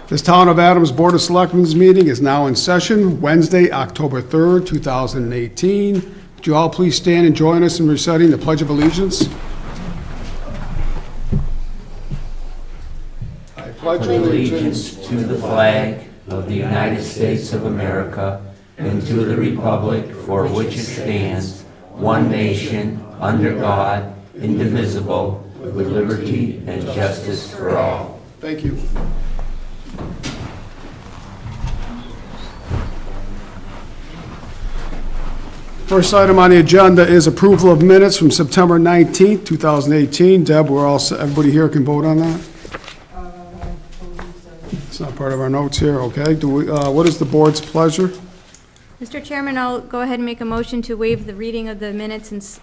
This Town of Adams Board of Selectmen's meeting is now in session, Wednesday, October 3rd, 2018. Would you all please stand and join us in reciting the Pledge of Allegiance? I pledge allegiance to the flag of the United States of America and to the republic for which it stands, one nation, under God, indivisible, with liberty and justice for all. Thank you. First item on the agenda is approval of minutes from September 19th, 2018. Deb, everybody here can vote on that? It's not part of our notes here, okay. What is the board's pleasure? Mr. Chairman, I'll go ahead and make a motion to waive the reading of the minutes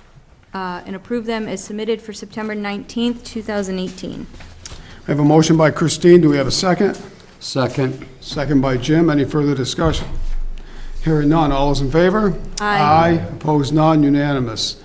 and approve them as submitted for September 19th, 2018. I have a motion by Christine. Do we have a second? Second. Second by Jim. Any further discussion? Hearing none. All those in favor? Aye. Opposed, none. Unanimous.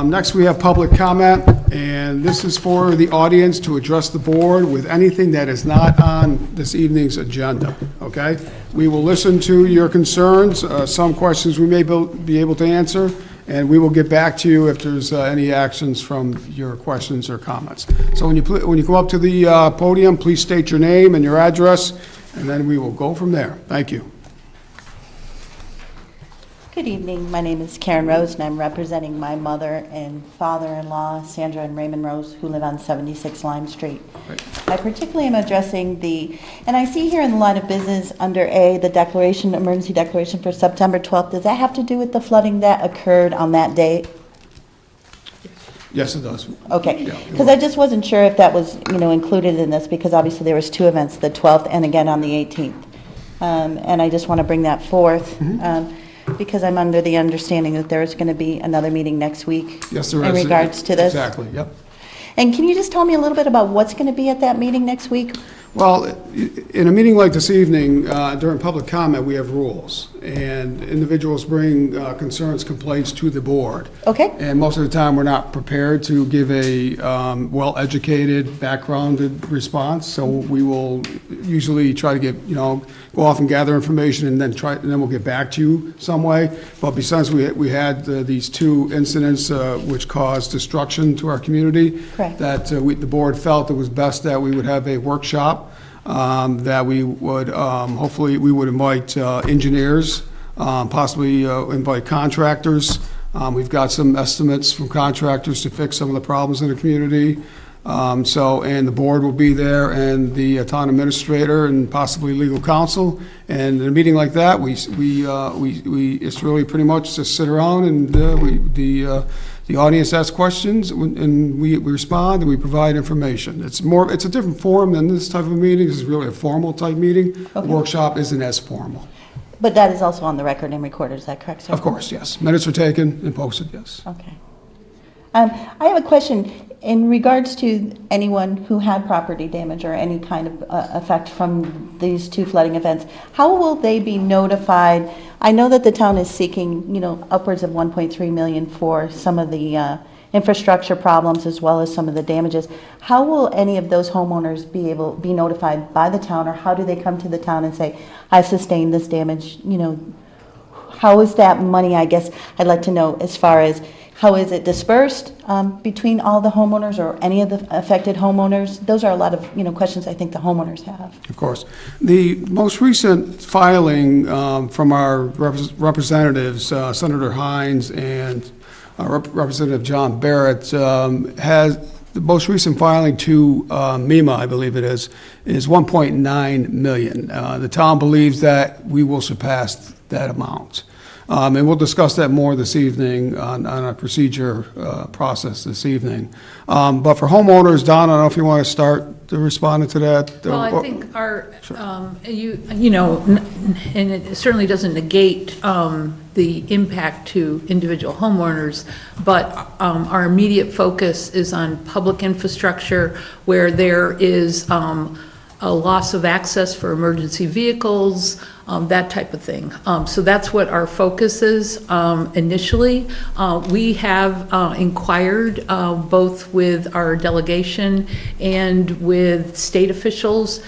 Next, we have public comment, and this is for the audience to address the board with anything that is not on this evening's agenda, okay? We will listen to your concerns. Some questions we may be able to answer, and we will get back to you if there's any actions from your questions or comments. So when you come up to the podium, please state your name and your address, and then we will go from there. Thank you. Good evening. My name is Karen Rose, and I'm representing my mother and father-in-law, Sandra and Raymond Rose, who live on 76 Lime Street. Right. I particularly am addressing and I see here in the line of business under A, the declaration, emergency declaration for September 12th. Does that have to do with the flooding that occurred on that date? Yes, it does. Okay, Yeah, because I just wasn't sure if that was, included in this, because obviously there was two events, the 12th and again on the 18th. And I just want to bring that forth. Because I'm under the understanding that there is going to be another meeting next week. Yes, there is. In regards to this. Exactly, yep. And can you just tell me a little bit about what's going to be at that meeting next week? Well, in a meeting like this evening, during public comment, we have rules, and individuals bring concerns, complaints to the board. Okay. And most of the time, we're not prepared to give a well-educated, backgrounded response, so we will usually try to go off and gather information, and then we'll get back to you some way. But besides, we had these two incidents which caused destruction to our community. Correct. That the board felt it was best that we would have a workshop. That we would, hopefully, we would invite engineers, possibly invite contractors. We've got some estimates from contractors to fix some of the problems in the community. And the board will be there, and the town administrator, and possibly legal counsel. And in a meeting like that, it's really pretty much just sit around and the audience asks questions, and we respond, and we provide information. It's a different forum than this type of meeting. This is really a formal type meeting. Okay. The workshop isn't as formal. But that is also on the record and recorded, is that correct, sir? Of course, yes. Minutes are taken and posted, yes. Okay. I have a question in regards to anyone who had property damage or any kind of effect from these two flooding events. How will they be notified? I know that the town is seeking, upwards of 1.3 million for some of the infrastructure problems as well as some of the damages. How will any of those homeowners be notified by the town, or how do they come to the town and say, I sustained this damage? How is that money, I guess I'd like to know, as far as how is it dispersed between all the homeowners or any of the affected homeowners? Those are a lot of questions I think the homeowners have. Of course. The most recent filing from our representatives, Senator Hines and Representative John Barrett, has the most recent filing to MEMA, I believe it is 1.9 million. The town believes that we will surpass that amount. And we'll discuss that more this evening on a procedure process this evening. But for homeowners, Don, I don't know if you want to start to respond to that. Well, I think and it certainly doesn't negate the impact to individual homeowners, but our immediate focus is on public infrastructure where there is a loss of access for emergency vehicles, that type of thing. So that's what our focus is initially. We have inquired both with our delegation and with state officials,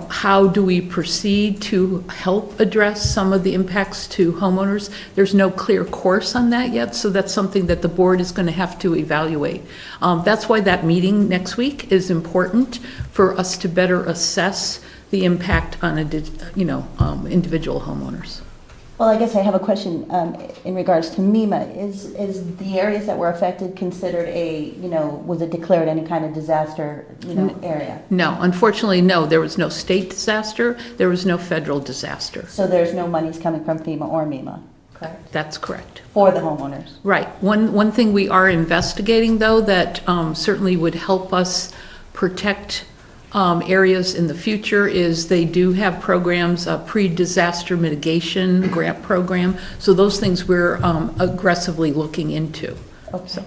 how do we proceed to help address some of the impacts to homeowners? There's no clear course on that yet, so that's something that the board is going to have to evaluate. That's why that meeting next week is important, for us to better assess the impact on individual homeowners. Well, I guess I have a question in regards to MEMA. Is the areas that were affected considered was it declared any kind of disaster, area? No, unfortunately, no. There was no state disaster. There was no federal disaster. So there's no monies coming from FEMA or MEMA, correct? That's correct. For the homeowners? Right. One thing we are investigating, though, that certainly would help us protect areas in the future is they do have programs, a pre-disaster mitigation grant program. So those things we're aggressively looking into. Okay. So.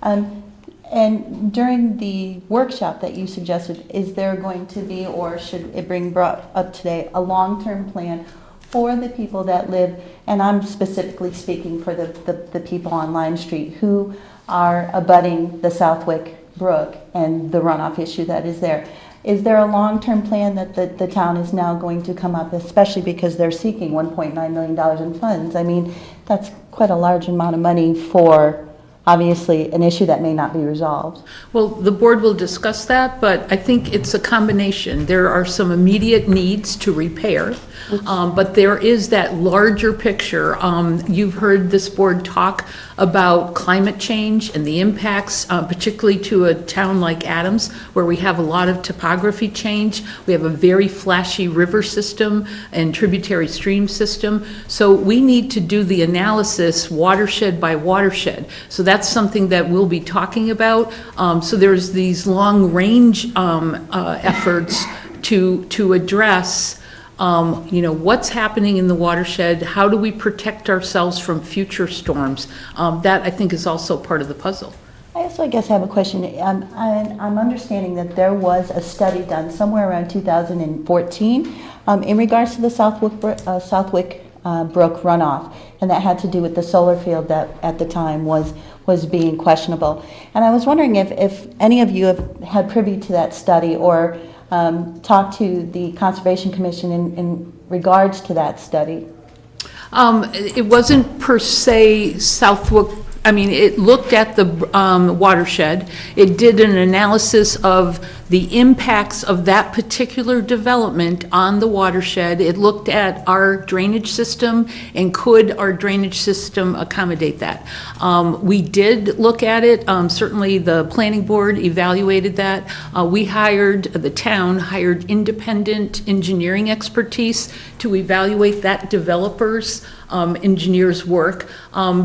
And during the workshop that you suggested, is there going to be, or should it bring brought up today, a long-term plan for the people that live, and I'm specifically speaking for the people on Lime Street who are abutting the Southwick Brook and the runoff issue that is there. Is there a long-term plan that the town is now going to come up, especially because they're seeking $1.9 million in funds? I mean, that's quite a large amount of money for, obviously, an issue that may not be resolved. Well, the board will discuss that, but I think it's a combination. There are some immediate needs to repair, but there is that larger picture. You've heard this board talk about climate change and the impacts, particularly to a town like Adams, where we have a lot of topography change. We have a very flashy river system and tributary stream system. So we need to do the analysis watershed by watershed. So that's something that we'll be talking about. So there's these long range efforts to address what's happening in the watershed, how do we protect ourselves from future storms? That, I think, is also part of the puzzle. I also, I guess, have a question. I'm understanding that there was a study done somewhere around 2014 in regards to the Southwick Brook runoff, and that had to do with the solar field that at the time was being questionable. And I was wondering if any of you have had privy to that study or talk to the Conservation Commission in regards to that study? It wasn't per se Southwick. I mean, it looked at the watershed. It did an analysis of the impacts of that particular development on the watershed. It looked at our drainage system and could our drainage system accommodate that. We did look at it. Certainly the planning board evaluated that. The town hired independent engineering expertise to evaluate that developer's engineer's work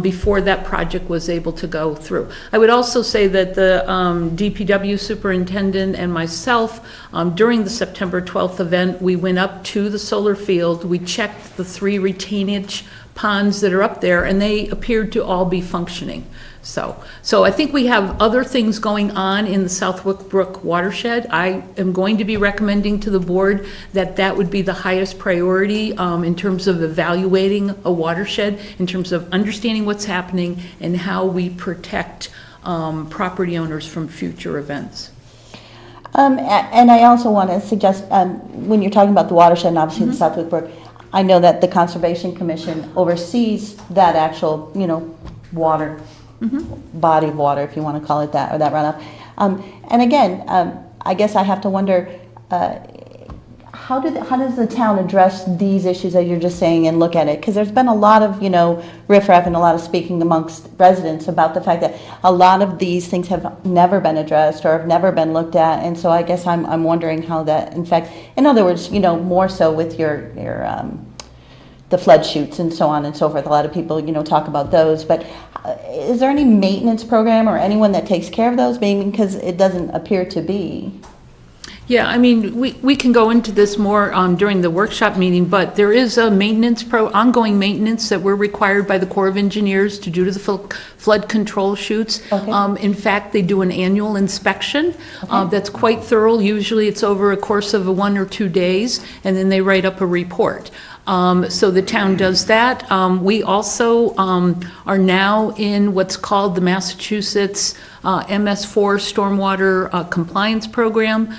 before that project was able to go through. I would also say that the DPW superintendent and myself, during the September 12th event, we went up to the solar field, we checked the 3 retainage ponds that are up there, and they appeared to all be functioning. So I think we have other things going on in the Southwick Brook watershed. I am going to be recommending to the board that would be the highest priority in terms of evaluating a watershed, in terms of understanding what's happening and how we protect property owners from future events. And I also want to suggest, when you're talking about the watershed and obviously the Southwick Brook, I know that the Conservation Commission oversees that actual, water, body of water, if you want to call it that, or that runoff. And again, I guess I have to wonder, how does the town address these issues that you're just saying and look at it? Because there's been a lot of, riffraff and a lot of speaking amongst residents about the fact that a lot of these things have never been addressed or have never been looked at. And so I guess I'm wondering how that, in fact, in other words, more so with your the flood chutes and so on and so forth. A lot of people, talk about those. But is there any maintenance program or anyone that takes care of those? Maybe because it doesn't appear to be. Yeah, I mean, we can go into this more during the workshop meeting, but there is a ongoing maintenance that we're required by the Corps of Engineers to do to the flood control chutes. Okay. In fact, they do an annual inspection that's quite thorough. Usually it's over a course of 1 or 2 days, and then they write up a report. So the town does that. We also are now in what's called the Massachusetts MS4 Stormwater Compliance Program.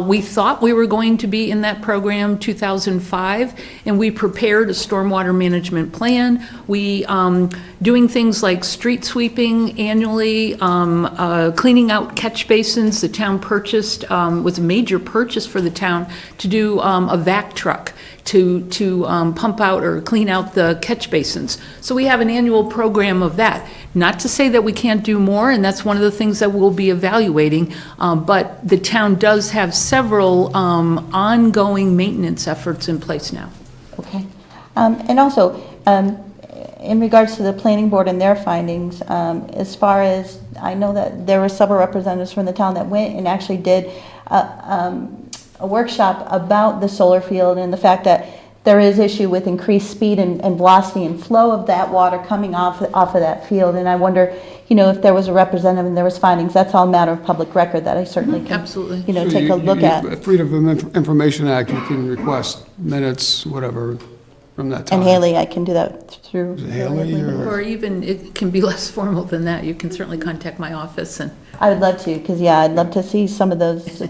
We thought we were going to be in that program 2005, and we prepared a stormwater management plan. We doing things like street sweeping annually, cleaning out catch basins. The town purchased, was a major purchase for the town, to do a vac truck to pump out or clean out the catch basins. So we have an annual program of that. Not to say that we can't do more, and that's one of the things that we'll be evaluating, but the town does have several ongoing maintenance efforts in place now. Okay. And also, in regards to the planning board and their findings, as far as, I know that there were several representatives from the town that went and actually did a workshop about the solar field and the fact that there is issue with increased speed and velocity and flow of that water coming off of that field. And I wonder, if there was a representative and there was findings. That's all a matter of public record that I certainly can, Absolutely. take a look at. Freedom of Information Act, you can request minutes, whatever, from that time. And Haley, I can do that through. Is it Haley or? Or even, it can be less formal than that. You can certainly contact my office and. I would love to, because, I'd love to see some of those.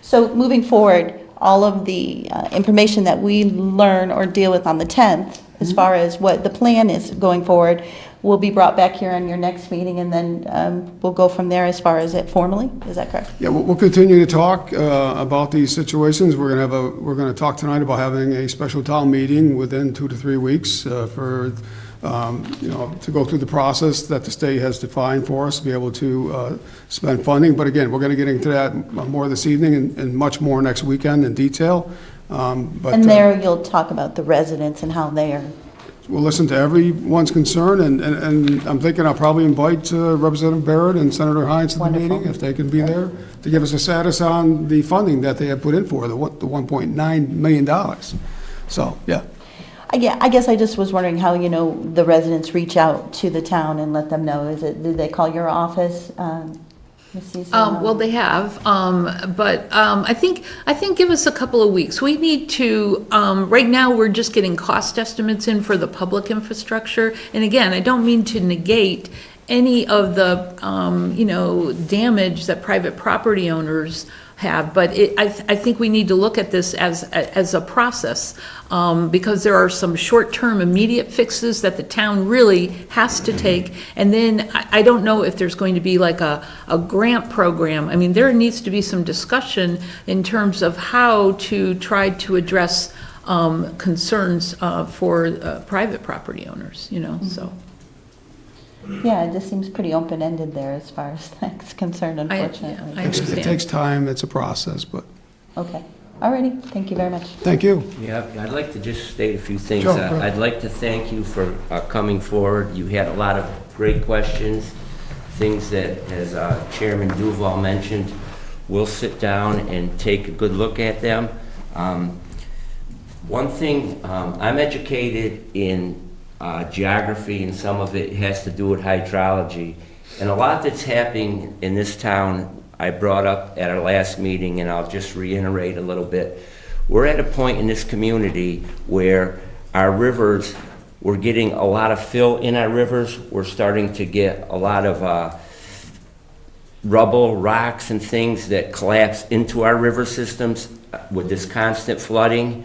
So moving forward, all of the information that we learn or deal with on the 10th, as far as what the plan is going forward, will be brought back here on your next meeting, and then we'll go from there as far as it formally. Is that correct? Yeah, we'll continue to talk about these situations. We're going to talk tonight about having a special town meeting within 2 to 3 weeks for to go through the process that the state has defined for us to be able to spend funding. But again, we're going to get into that more this evening and much more next weekend in detail. And there you'll talk about the residents and how they are. We'll listen to everyone's concern, and I'm thinking I'll probably invite Representative Barrett and Senator Hines to the Wonderful. meeting, if they can be there, to give us a status on the funding that they have put in for, the $1.9 million. So, yeah. I guess I just was wondering how, the residents reach out to the town and let them know. Do they call your office? Ms. Cecil? Well, they have, but I think give us a couple of weeks. We need to, right now, we're just getting cost estimates in for the public infrastructure. And again, I don't mean to negate any of the, damage that private property owners have, but I think we need to look at this as a process, because there are some short-term immediate fixes that the town really has to take, and then I don't know if there's going to be like a grant program. I mean, there needs to be some discussion in terms of how to try to address concerns for private property owners, so. Yeah, it just seems pretty open-ended there as far as that's concerned, unfortunately. I understand. It takes time, it's a process, but Okay. All righty. Thank you very much. thank you. Yeah, I'd like to just state a few things. Sure, go ahead. I'd like to thank you for coming forward. You had a lot of great questions, things that, as Chairman Duval mentioned, we'll sit down and take a good look at them. One thing, I'm educated in geography, and some of it has to do with hydrology. And a lot that's happening in this town, I brought up at our last meeting, and I'll just reiterate a little bit. We're at a point in this community where our rivers, we're getting a lot of fill in our rivers. We're starting to get a lot of rubble, rocks, and things that collapse into our river systems with this constant flooding.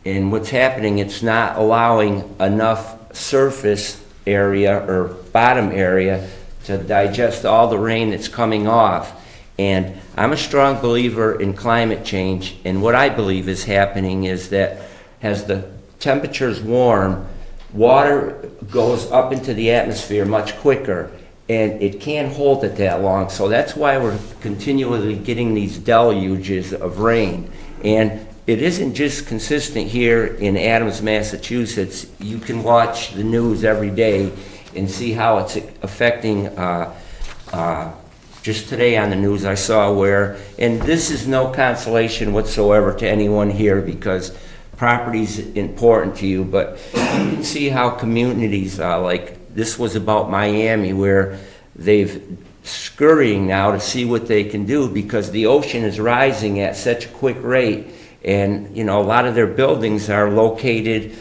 And what's happening, it's not allowing enough surface area or bottom area to digest all the rain that's coming off. And I'm a strong believer in climate change, and what I believe is happening is that as the temperatures warm, water goes up into the atmosphere much quicker, and it can't hold it that long. So that's why we're continually getting these deluges of rain. And it isn't just consistent here in Adams, Massachusetts. You can watch the news every day and see how it's affecting. Just today on the news I saw where, and this is no consolation whatsoever to anyone here because property's important to you, but you can see how communities, like this was about Miami, where they've scurrying now to see what they can do because the ocean is rising at such a quick rate. And, a lot of their buildings are located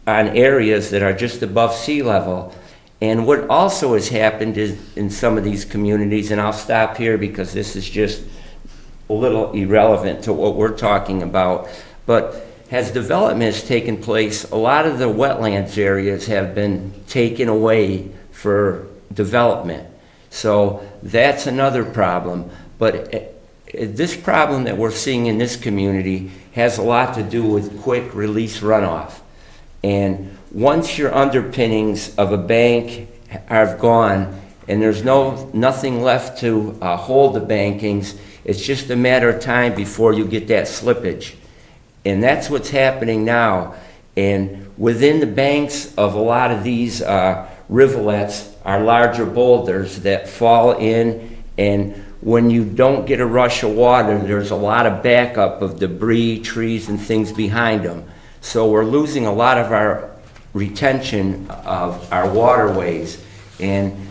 on areas that are just above sea level. And what also has happened is in some of these communities, and I'll stop here because this is just a little irrelevant to what we're talking about, but as development has taken place, a lot of the wetlands areas have been taken away for development. So that's another problem. But this problem that we're seeing in this community has a lot to do with quick release runoff. And once your underpinnings of a bank are gone and there's nothing left to hold the bankings, it's just a matter of time before you get that slippage. And that's what's happening now. And within the banks of a lot of these rivulets are larger boulders that fall in, and when you don't get a rush of water, there's a lot of backup of debris, trees, and things behind them. So we're losing a lot of our retention of our waterways. And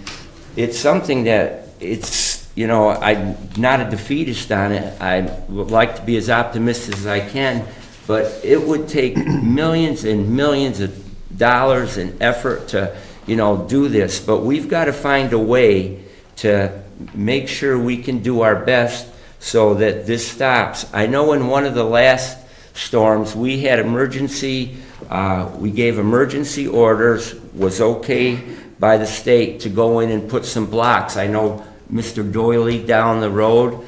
it's something that I'm not a defeatist on it. I would like to be as optimistic as I can, but it would take millions and millions of dollars and effort to, do this. But we've got to find a way to make sure we can do our best so that this stops. I know in one of the last storms, we had we gave emergency orders, was okay by the state to go in and put some blocks. I know Mr. Doyley down the road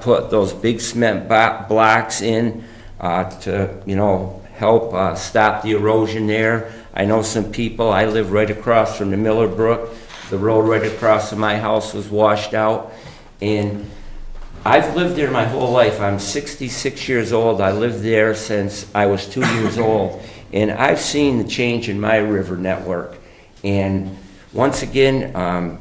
put those big cement blocks in to, help stop the erosion there. I know some people, I live right across from the Miller Brook. The road right across from my house was washed out. And I've lived there my whole life. I'm 66 years old. I lived there since I was 2 years old. And I've seen the change in my river network. And once again, I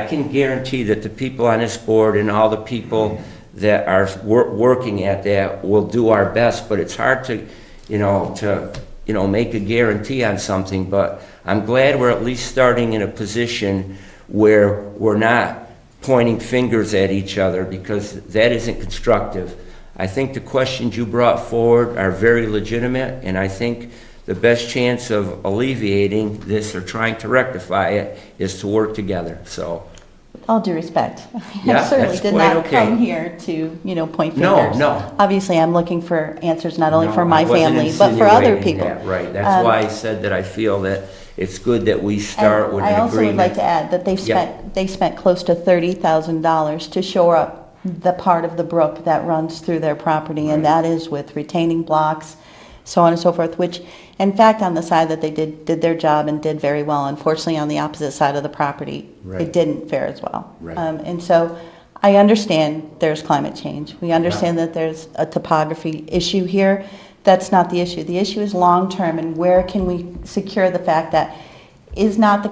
can guarantee that the people on this board and all the people that are working at that will do our best. But it's hard to make a guarantee on something. But I'm glad we're at least starting in a position where we're not pointing fingers at each other, because that isn't constructive. I think the questions you brought forward are very legitimate, and I think the best chance of alleviating this or trying to rectify it is to work together. So, with all due respect, Yeah, I certainly that's did quite not okay. come here to, point No, fingers. no. Obviously, I'm looking for answers not only No, for my I wasn't family, but for other insinuating people. that, right. That's why I said that I feel that it's good that we start And with an I also would like agreement. to add that they spent close to $30,000 to shore up the part of the brook that runs through their property, and that is with retaining blocks, so on and so forth, which, in fact, on the side that they did their job and did very well. Unfortunately, on the opposite side of the property, Right. it didn't fare as well. Right. And so I understand there's climate change. We understand that there's a topography issue here. That's not the issue. The issue is long-term, and where can we secure the fact that is not the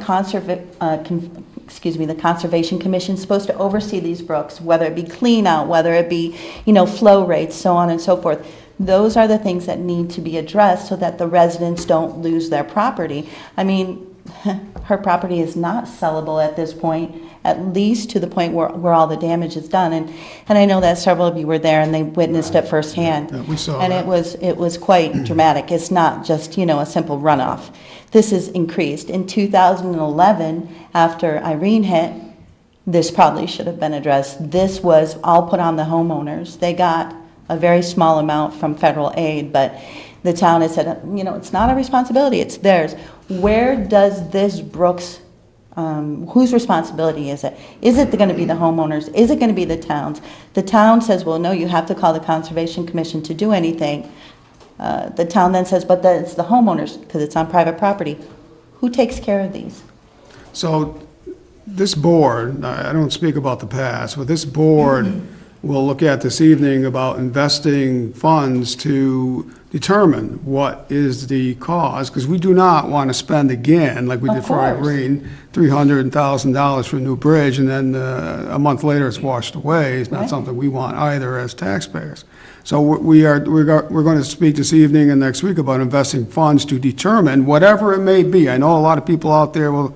the Conservation Commission supposed to oversee these brooks, whether it be clean out, whether it be, flow rates, so on and so forth. Those are the things that need to be addressed so that the residents don't lose their property. I mean, her property is not sellable at this point, at least to the point where all the damage is done. And I know that several of you were there and they witnessed it firsthand. Yeah, we saw and that. it was quite dramatic. It's not just, a simple runoff. This is increased. In 2011, after Irene hit, this probably should have been addressed. This was all put on the homeowners. They got a very small amount from federal aid, but the town has said, it's not our responsibility, it's theirs. Where does this Brooks, whose responsibility is it? Is it going to be the homeowners? Is it going to be the towns? The town says, well, no, you have to call the Conservation Commission to do anything. The town then says, but it's the homeowners, because it's on private property. Who takes care of these? So this board, I don't speak about the past, but this board will look at this evening about investing funds to determine what is the cause, because we do not want to spend again, like we did Of for course. Irene, $300,000 for a new bridge, and then a month later it's washed away. It's not Right. something we want either as taxpayers. So we're going to speak this evening and next week about investing funds to determine whatever it may be. I know a lot of people out there will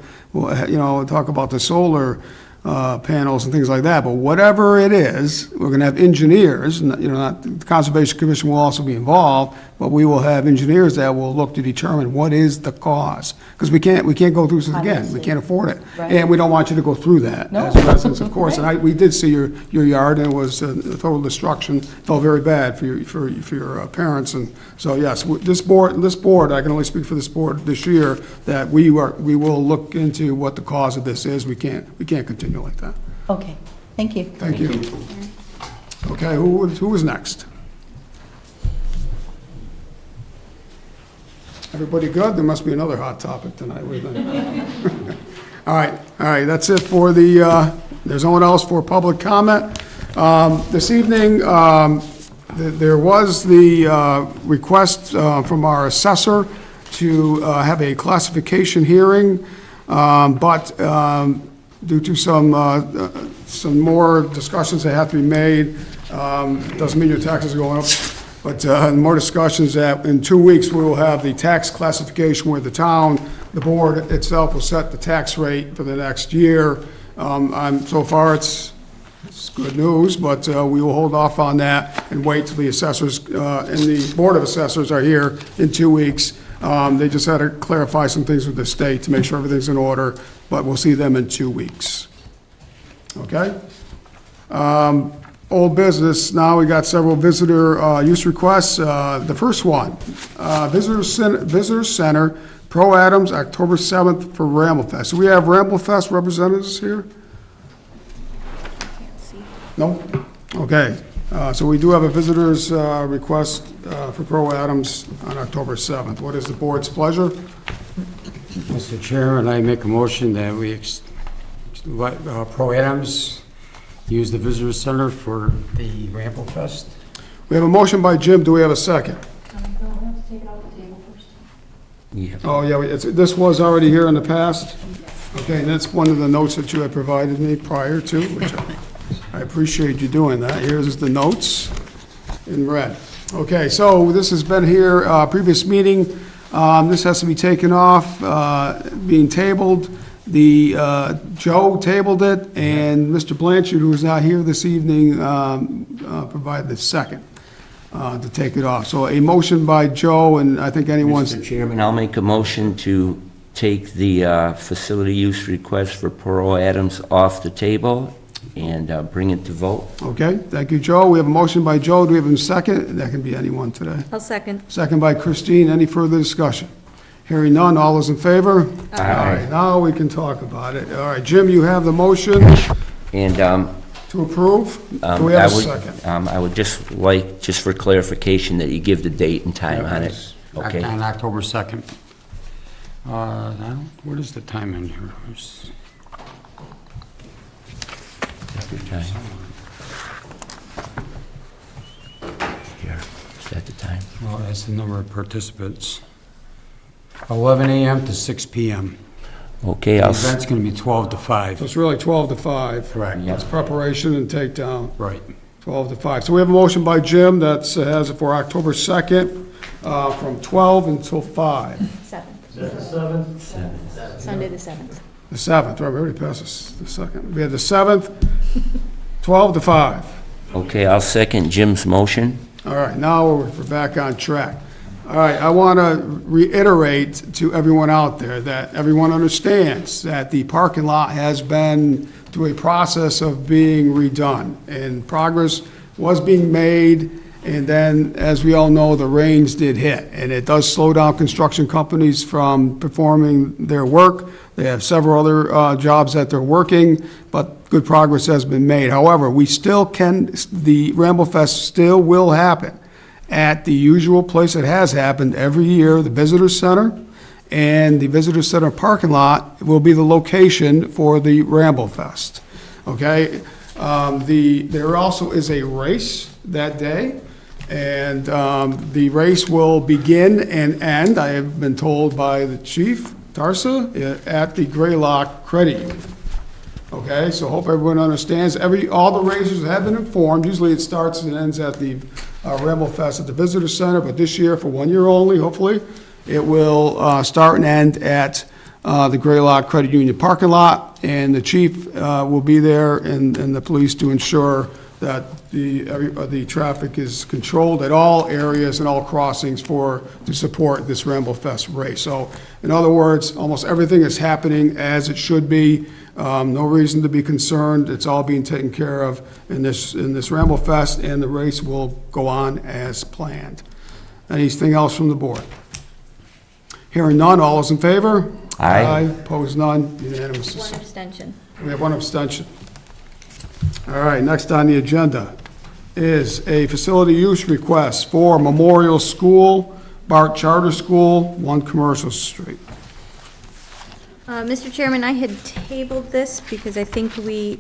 talk about the solar panels and things like that. But whatever it is, we're going to have engineers, not, the Conservation Commission will also be involved, but we will have engineers that will look to determine what is the cause. Because we can't go through this again. We can't afford it. Right. And we don't want you to go through that No. as residents, of course. And we did see your yard, and it was a total destruction. Felt very bad for your parents. And so, yes, this board, I can only speak for this board this year, that we will look into what the cause of this is. We can't continue like that. Okay, thank you. Thank you. Okay, who was next? Everybody good? There must be another hot topic tonight. What do you think? All right, that's it for there's no one else for public comment. This evening, there was the request from our assessor to have a classification hearing, but due to some more discussions that have to be made, doesn't mean your taxes are going up, but more discussions that in 2 weeks, we will have the tax classification where the board itself will set the tax rate for the next year. So far, it's good news, but we will hold off on that and wait till the assessors and the Board of Assessors are here in 2 weeks. They just had to clarify some things with the state to make sure everything's in order, but we'll see them in 2 weeks. Okay? Old business, now we got several visitor use requests. The first one, Visitor Center, Pro Adams, October 7th for Ramblefest. Do we have Ramblefest representatives here? No? Okay. So we do have a visitor's request for Pro Adams on October 7th. What is the board's pleasure? Mr. Chairman, I make a motion that we let Pro Adams use the visitor center for the Ramble Fest. We have a motion by Jim. Do we have a second? Yeah. Oh, yeah, this was already here in the past? Okay, and that's one of the notes that you had provided me prior to, which I appreciate you doing that. Here's the notes in red. Okay, so this has been here, previous meeting. This has to be taken off, being tabled. Joe tabled it, and Mr. Blanchard, who is not here this evening, provided the second to take it off. So a motion by Joe, and I think anyone's... Mr. Chairman, I'll make a motion to take the facility use request for Pro Adams off the table and bring it to vote. Okay, thank you, Joe. We have a motion by Joe. Do we have a second? That can be anyone today. I'll second. Second by Christine. Any further discussion? Hearing none. All those in favor? Aye. Now we can talk about it. All right, Jim, you have the motion And to approve. Do we have a second? I would just like, just for clarification, that you give the date and time on it, okay? On October 2nd. Now, what is the time in here? Time. Here, is that the time? Well, that's the number of participants. 11 a.m. to 6 p.m. Okay, The I'll, event's going to be 12 to So 5. it's really 12 to 5. Correct. That's preparation and takedown. Right. 12 to 5. So we have a motion by Jim that has it for October 2nd from 12 until 5. 7th. Sunday the 7th. The 7th, right, we already passed the 2nd. We had the 7th, 12 to 5. okay, I'll second Jim's motion. All right, now we're back on track. All right, I want to reiterate to everyone out there that everyone understands that the parking lot has been through a process of being redone, and progress was being made, and then, as we all know, the rains did hit, and it does slow down construction companies from performing their work. They have several other jobs that they're working, but good progress has been made. However, we still can, the Ramblefest still will happen at the usual place it has happened every year, the Visitor Center, and the Visitor Center parking lot will be the location for the Ramblefest. Okay? There also is a race that day, and the race will begin and end, I have been told by the chief, Tarsa, at the Greylock Credit Union. Okay, so hope everyone understands. All the racers have been informed. Usually it starts and ends at the Ramblefest at the Visitor Center, but this year, for 1 year only, hopefully, it will start and end at the Graylock Credit Union parking lot, and the chief will be there and the police to ensure that the traffic is controlled at all areas and all crossings to support this Ramble Fest race. So, in other words, almost everything is happening as it should be. No reason to be concerned. It's all being taken care of in this Ramble Fest, and the race will go on as planned. Anything else from the board? Hearing none, all is in favor? Aye. Opposed, none, unanimous. One abstention. We have one abstention. All right, next on the agenda is a facility use request for Memorial School, Bart Charter School, 1 Commercial Street. Mr. Chairman, I had tabled this because I think we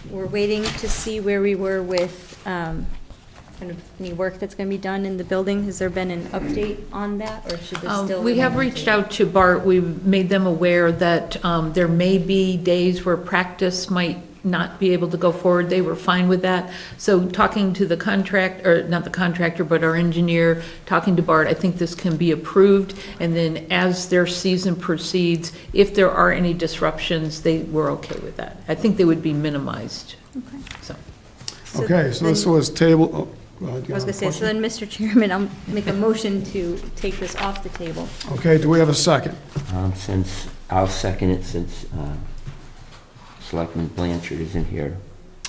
were waiting to see where we were with kind of any work that's going to be done in the building. Has there been an update on that, or should this still? We have reached out to Bart. We've made them aware that there may be days where practice might not be able to go forward. They were fine with that. So talking to the not the contractor, but our engineer, talking to Bart, I think this can be approved. And then as their season proceeds, if there are any disruptions, they were okay with that. I think they would be minimized. Okay. So. Okay, so this was tabled. Oh, go ahead, I was going to say, so then, Mr. Chairman, I'll make a motion to take this off the table. Okay, do we have a second? I'll second it since Selectman Blanchard isn't here.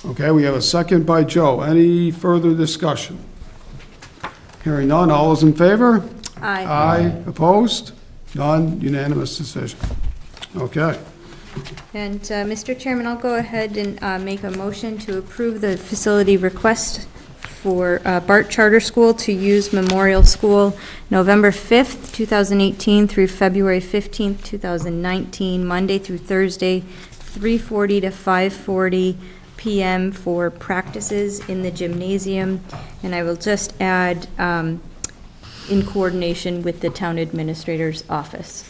Okay, we have a second by Joe. Any further discussion? Hearing none, all is in favor? Aye. Aye. Opposed? None, unanimous decision. Okay. And, Mr. Chairman, I'll go ahead and make a motion to approve the facility request for Bart Charter School to use Memorial School November 5th, 2018 through February 15th, 2019, Monday through Thursday, 3:40 to 5:40 p.m. for practices in the gymnasium. And I will just add, in coordination with the town administrator's office.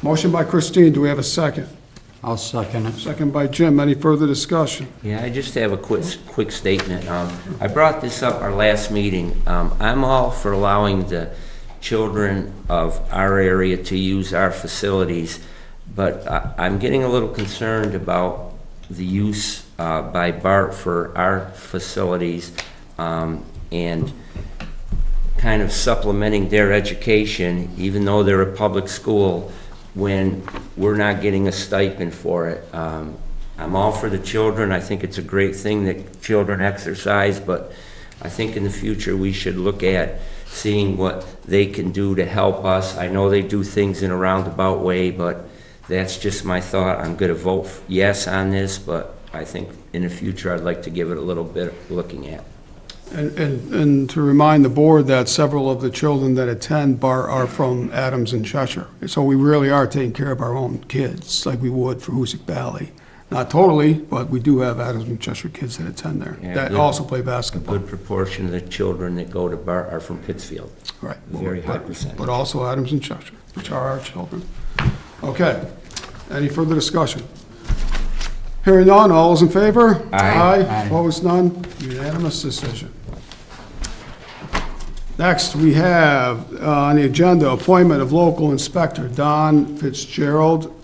Motion by Christine, do we have a second? I'll second it. Second by Jim, any further discussion? Yeah, I just have a quick statement. I brought this up our last meeting. I'm all for allowing the children of our area to use our facilities, but I'm getting a little concerned about the use by Bart for our facilities and kind of supplementing their education, even though they're a public school, when we're not getting a stipend for it. I'm all for the children. I think it's a great thing that children exercise, but I think in the future we should look at seeing what they can do to help us. I know they do things in a roundabout way, but that's just my thought. I'm going to vote yes on this, but I think in the future I'd like to give it a little bit of looking at. And to remind the board that several of the children that attend BART are from Adams and Cheshire. So we really are taking care of our own kids, like we would for Hoosick Valley. Not totally, but we do have Adams and Cheshire kids that attend there, Yeah, that good. also play A basketball. good proportion of the children that go to BART are from Pittsfield. Right. Very high percentage. But also Adams and Cheshire, which are our children. Okay. Any further discussion? Hearing none, all those in favor? Aye. Aye. Opposed, none? Unanimous decision. Next, we have on the agenda, appointment of local inspector, Don Fitzgerald.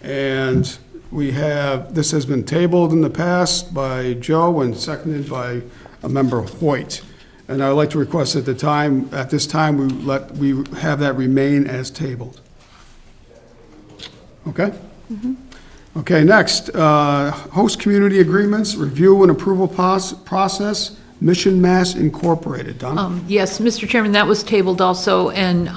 And we have, this has been tabled in the past by Joe and seconded by a member Hoyt. And I'd like to request at this time, we have that remain as tabled. Okay? Okay, next, host community agreements, review and approval process, Mission Mass Incorporated. Donna? Yes, Mr. Chairman, that was tabled also, and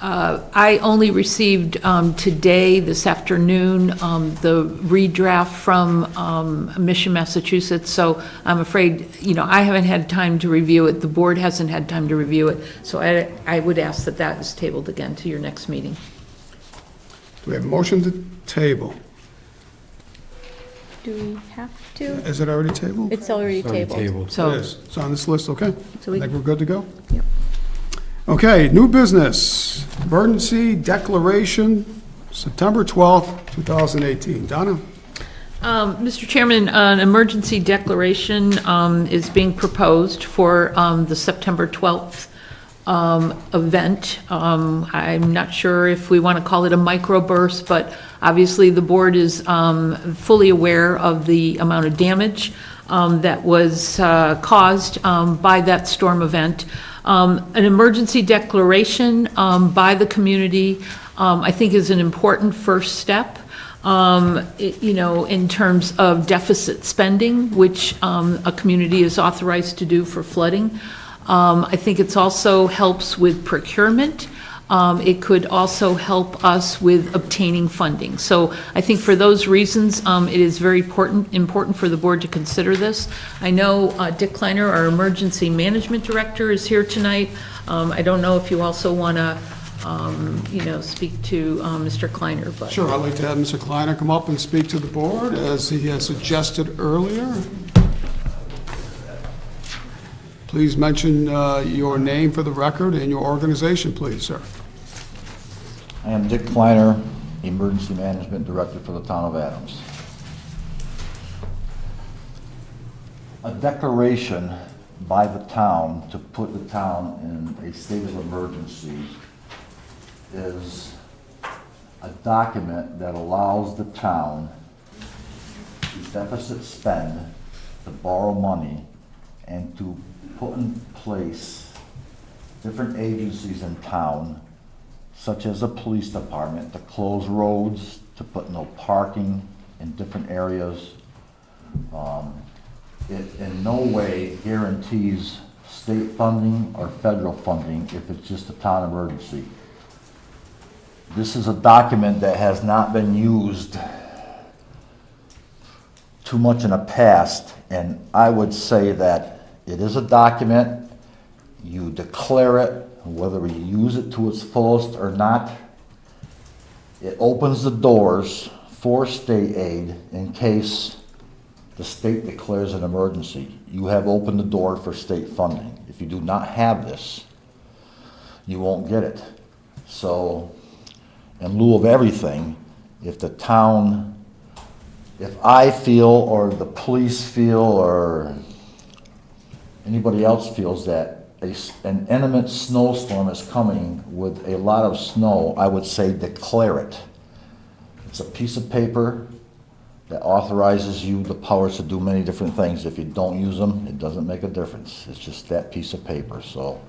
I only received today, this afternoon, the redraft from Mission, Massachusetts, so I'm afraid, I haven't had time to review it, the board hasn't had time to review it, so I would ask that that is tabled again to your next meeting. Do we have a motion to table? Do we have to? Is it already tabled? It's already Sorry, tabled. It So, is. It's on this list, okay? So I we- think we're good to go? Yep. Okay, new business, emergency declaration, September 12th, 2018. Donna? Mr. Chairman, an emergency declaration is being proposed for the September 12th event. I'm not sure if we want to call it a microburst, but obviously the board is fully aware of the amount of damage that was caused by that storm event. An emergency declaration by the community, I think, is an important first step. In terms of deficit spending, which a community is authorized to do for flooding. I think it also helps with procurement. It could also help us with obtaining funding. So I think for those reasons, it is very important for the board to consider this. I know Dick Kleiner, our emergency management director, is here tonight. I don't know if you also want to speak to Mr. Kleiner, but. Sure, I'd like to have Mr. Kleiner come up and speak to the board, as he has suggested earlier. Please mention your name for the record and your organization, please, sir. I am Dick Kleiner, Emergency Management Director for the Town of Adams. A declaration by the town to put the town in a state of emergency is a document that allows the town to deficit spend, to borrow money, and to put in place different agencies in town, such as the police department, to close roads, to put no parking in different areas. It in no way guarantees state funding or federal funding if it's just a town emergency. This is a document that has not been used too much in the past, and I would say that it is a document. You declare it, whether we use it to its fullest or not. It opens the doors for state aid in case the state declares an emergency. You have opened the door for state funding. If you do not have this, you won't get it. So, in lieu of everything, if the town, if I feel or the police feel or anybody else feels that an imminent snowstorm is coming with a lot of snow, I would say declare it. It's a piece of paper that authorizes you the powers to do many different things. If you don't use them, it doesn't make a difference. It's just that piece of paper. So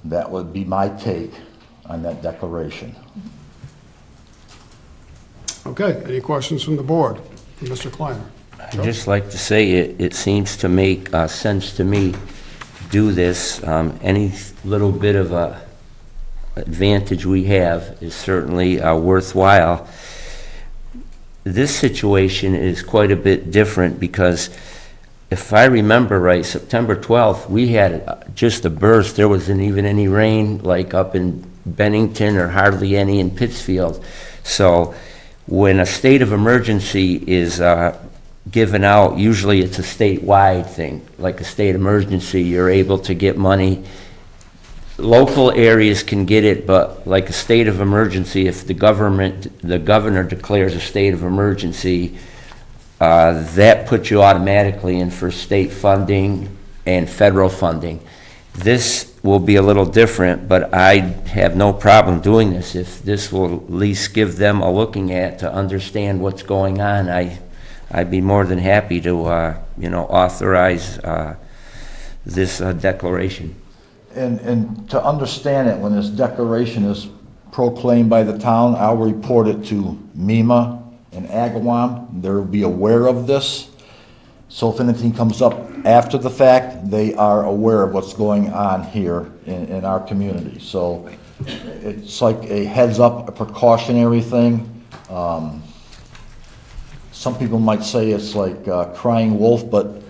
that would be my take on that declaration. Okay, any questions from the board? From Mr. Kleiner? I'd just like to say it seems to make sense to me to do this. Any little bit of a advantage we have is certainly worthwhile. This situation is quite a bit different because if I remember right, September 12th, we had just a burst. There wasn't even any rain like up in Bennington or hardly any in Pittsfield. So when a state of emergency is given out, usually it's a statewide thing. Like a state emergency, you're able to get money. Local areas can get it, but like a state of emergency, if the governor declares a state of emergency, that puts you automatically in for state funding and federal funding. This will be a little different, but I have no problem doing this. If this will at least give them a looking at to understand what's going on, I'd be more than happy to authorize this declaration. And to understand it, when this declaration is proclaimed by the town, I'll report it to MEMA and Agawam. They'll be aware of this. So if anything comes up after the fact, they are aware of what's going on here in our community. So it's like a heads up, a precautionary thing. Some people might say it's like crying wolf, but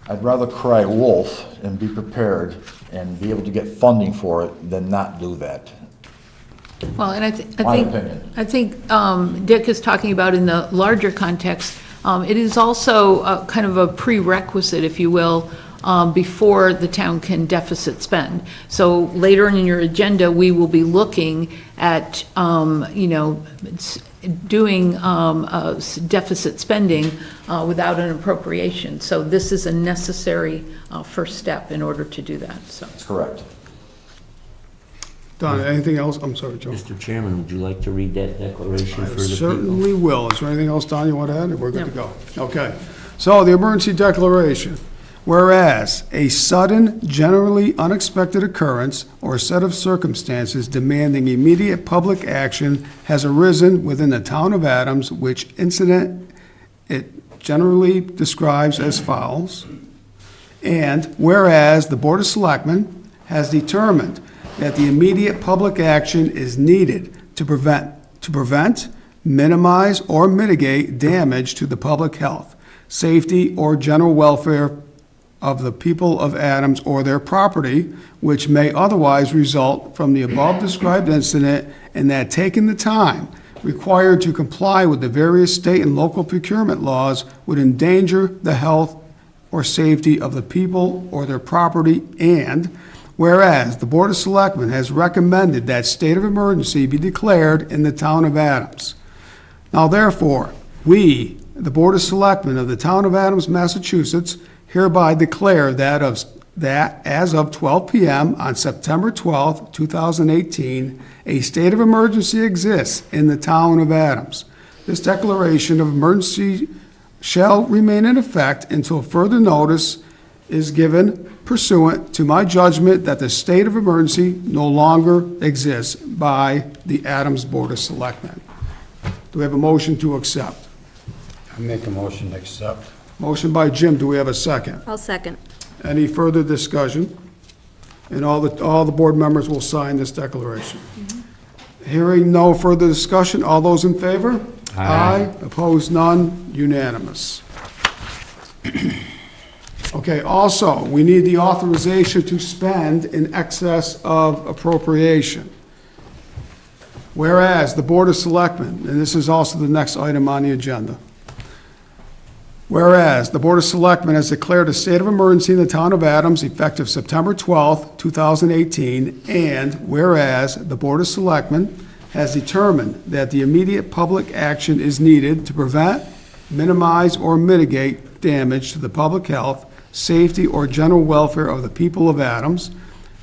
I'd rather cry wolf and be prepared and be able to get funding for it than not do that. Well, and I opinion. think Dick is talking about in the larger context. It is also kind of a prerequisite, if you will, before the town can deficit spend. So later in your agenda, we will be looking at, doing deficit spending without an appropriation. So this is a necessary first step in order to do that. So That's correct. Don, anything else? I'm sorry, Joe. Mr. Chairman, would you like to read that declaration I for the people? certainly will. Is there anything else, Don, you want to add? We're good to go. Okay. So the emergency declaration. Whereas a sudden, generally unexpected occurrence or set of circumstances demanding immediate public action has arisen within the town of Adams, which incident it generally describes as follows. And whereas the Board of Selectmen has determined that the immediate public action is needed to prevent, minimize, or mitigate damage to the public health, safety, or general welfare of the people of Adams or their property, which may otherwise result from the above-described incident, and that taking the time required to comply with the various state and local procurement laws would endanger the health or safety of the people or their property, and whereas the Board of Selectmen has recommended that state of emergency be declared in the town of Adams. Now therefore, we, the Board of Selectmen of the town of Adams, Massachusetts, hereby declare that as of 12 p.m. on September 12, 2018, a state of emergency exists in the town of Adams. This declaration of emergency shall remain in effect until further notice is given pursuant to my judgment that the state of emergency no longer exists by the Adams Board of Selectmen. Do we have a motion to accept? I make a motion to accept. Motion by Jim, do we have a second? I'll second. Any further discussion? And all the board members will sign this declaration. Hearing no further discussion, all those in favor? Aye. Opposed, none, unanimous. Okay, also, we need the authorization to spend in excess of appropriation. Whereas the Board of Selectmen, and this is also the next item on the agenda, whereas the Board of Selectmen has declared a state of emergency in the town of Adams effective September 12th, 2018, and whereas the Board of Selectmen has determined that the immediate public action is needed to prevent, minimize, or mitigate damage to the public health, safety, or general welfare of the people of Adams,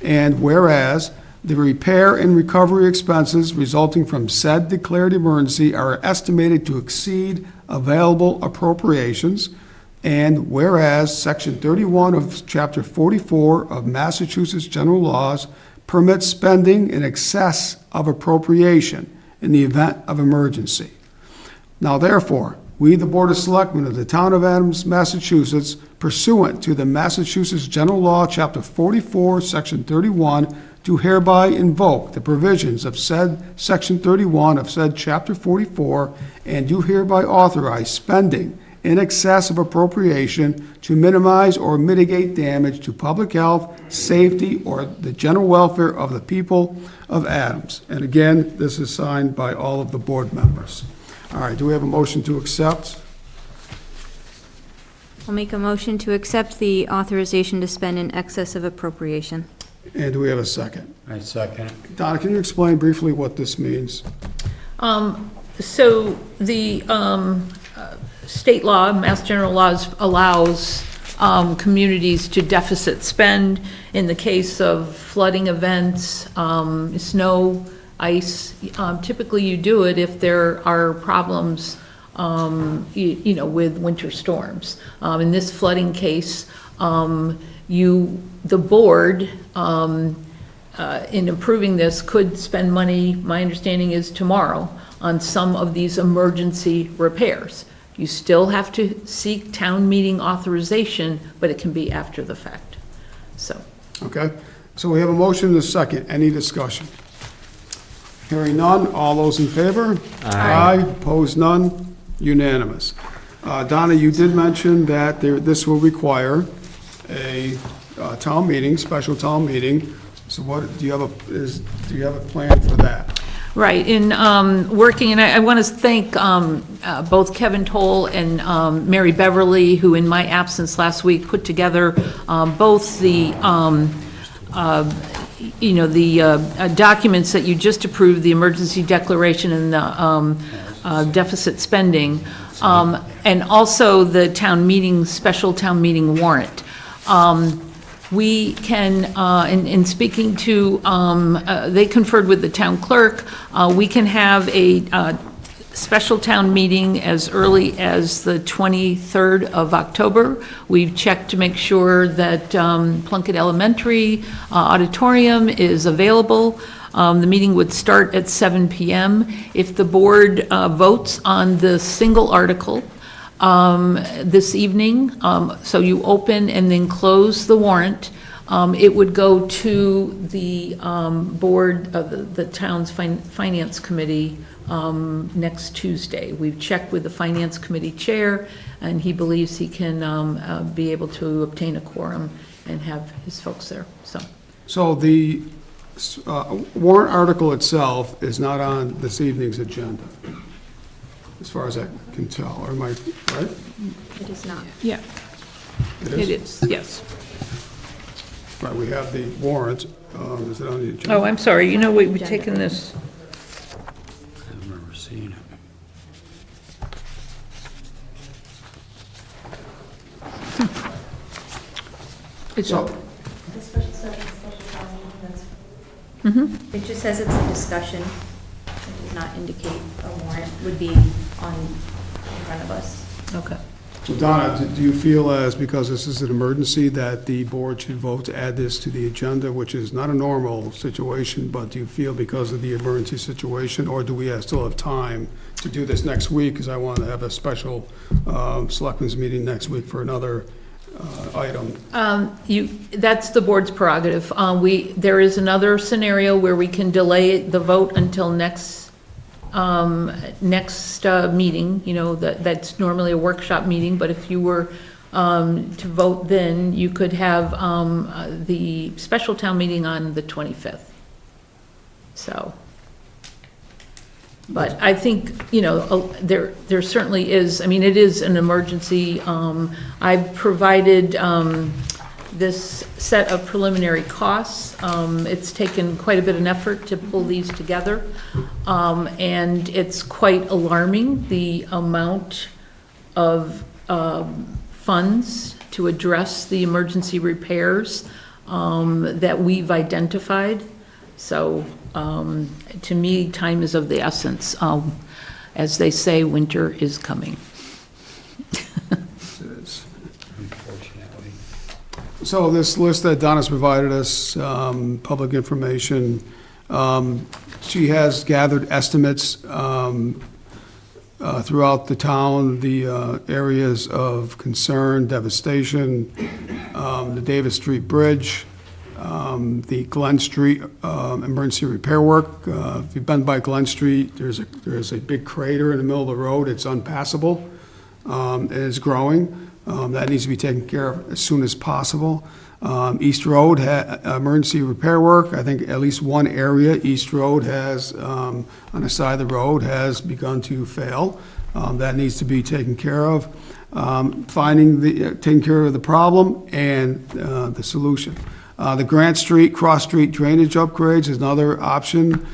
and whereas the repair and recovery expenses resulting from said declared emergency are estimated to exceed available appropriations, and whereas Section 31 of Chapter 44 of Massachusetts General Laws permits spending in excess of appropriation in the event of emergency. Now therefore, we, the Board of Selectmen of the Town of Adams, Massachusetts, pursuant to the Massachusetts General Law, Chapter 44, Section 31, do hereby invoke the provisions of said Section 31 of said Chapter 44, and do hereby authorize spending in excess of appropriation to minimize or mitigate damage to public health, safety, or the general welfare of the people of Adams. And again, this is signed by all of the board members. All right, do we have a motion to accept? I'll make a motion to accept the authorization to spend in excess of appropriation. And do we have a second? I second it. Donna, can you explain briefly what this means? So the state law, Mass General Laws, allows communities to deficit spend in the case of flooding events, snow, ice. Typically, you do it if there are problems, with winter storms. In this flooding case, the board, in approving this, could spend money, my understanding is tomorrow, on some of these emergency repairs. You still have to seek town meeting authorization, but it can be after the fact, so. Okay, so we have a motion and a second. Any discussion? Hearing none, all those in favor? Aye. Opposed, none, unanimous. Donna, you did mention that this will require a town meeting, special town meeting. So what, do you have a plan for that? Right, in working, and I want to thank both Kevin Toll and Mary Beverly, who in my absence last week put together both the documents that you just approved, the emergency declaration and the deficit spending, and also the town meeting, special town meeting warrant. we can, in speaking to, they conferred with the town clerk, we can have a special town meeting as early as the 23rd of October. We've checked to make sure that Plunkett Elementary auditorium is available. The meeting would start at 7 PM. If the board votes on the single article this evening, so you open and then close the warrant, it would go to the board, the town's finance committee next Tuesday. We've checked with the finance committee chair, and he believes he can be able to obtain a quorum and have his folks there, so. So the warrant article itself is not on this evening's agenda, as far as I can tell, or am I right? It is not. Yeah, it is, yes. Right, we have the warrant, is it on the agenda? Oh, I'm sorry, you know, we've taken this, I remember seeing it. it's, So, It just says it's a discussion. It does not indicate a warrant would be on, in front of us. okay. so Donna, do you feel as, because this is an emergency, that the board should vote to add this to the agenda, which is not a normal situation, but do you feel because of the emergency situation, or do we still have time to do this next week? Because I want to have a special selectmen's meeting next week for another item. That's the board's prerogative. There is another scenario where we can delay the vote until next meeting, you know, that's normally a workshop meeting, but if you were to vote then, you could have the special town meeting on the 25th. So, but I think, you know, there certainly is, I mean, it is an emergency. I've provided this set of preliminary costs. It's taken quite a bit of effort to pull these together, and it's quite alarming, the amount of funds to address the emergency repairs that we've identified. So, to me, time is of the essence. As they say, winter is coming. Unfortunately. So this list that Donna's provided us, public information, she has gathered estimates throughout the town, the areas of concern, devastation, the Davis Street Bridge, the Glen Street emergency repair work. If you've been by Glen Street, there's a big crater in the middle of the road. It's unpassable. And it's growing. That needs to be taken care of as soon as possible. East Road emergency repair work. I think at least one area, East Road has, on the side of the road, has begun to fail. That needs to be taken care of. Taking care of the problem and the solution. The Grant Street, Cross Street drainage upgrades is another option.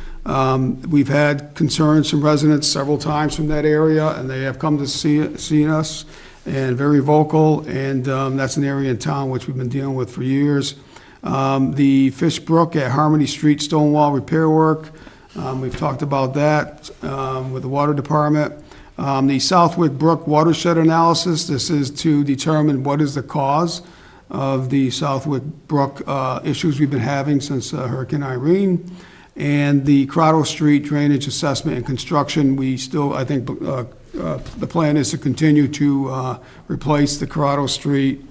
We've had concerns from residents several times from that area, and they have come to see us, and very vocal, and that's an area in town which we've been dealing with for years. The Fish Brook at Harmony Street stonewall repair work, we've talked about that with the water department. The Southwick Brook watershed analysis, this is to determine what is the cause of the Southwick Brook issues we've been having since Hurricane Irene. And the Crotto Street drainage assessment and construction, we still, I think, the plan is to continue to replace the Crotto Street,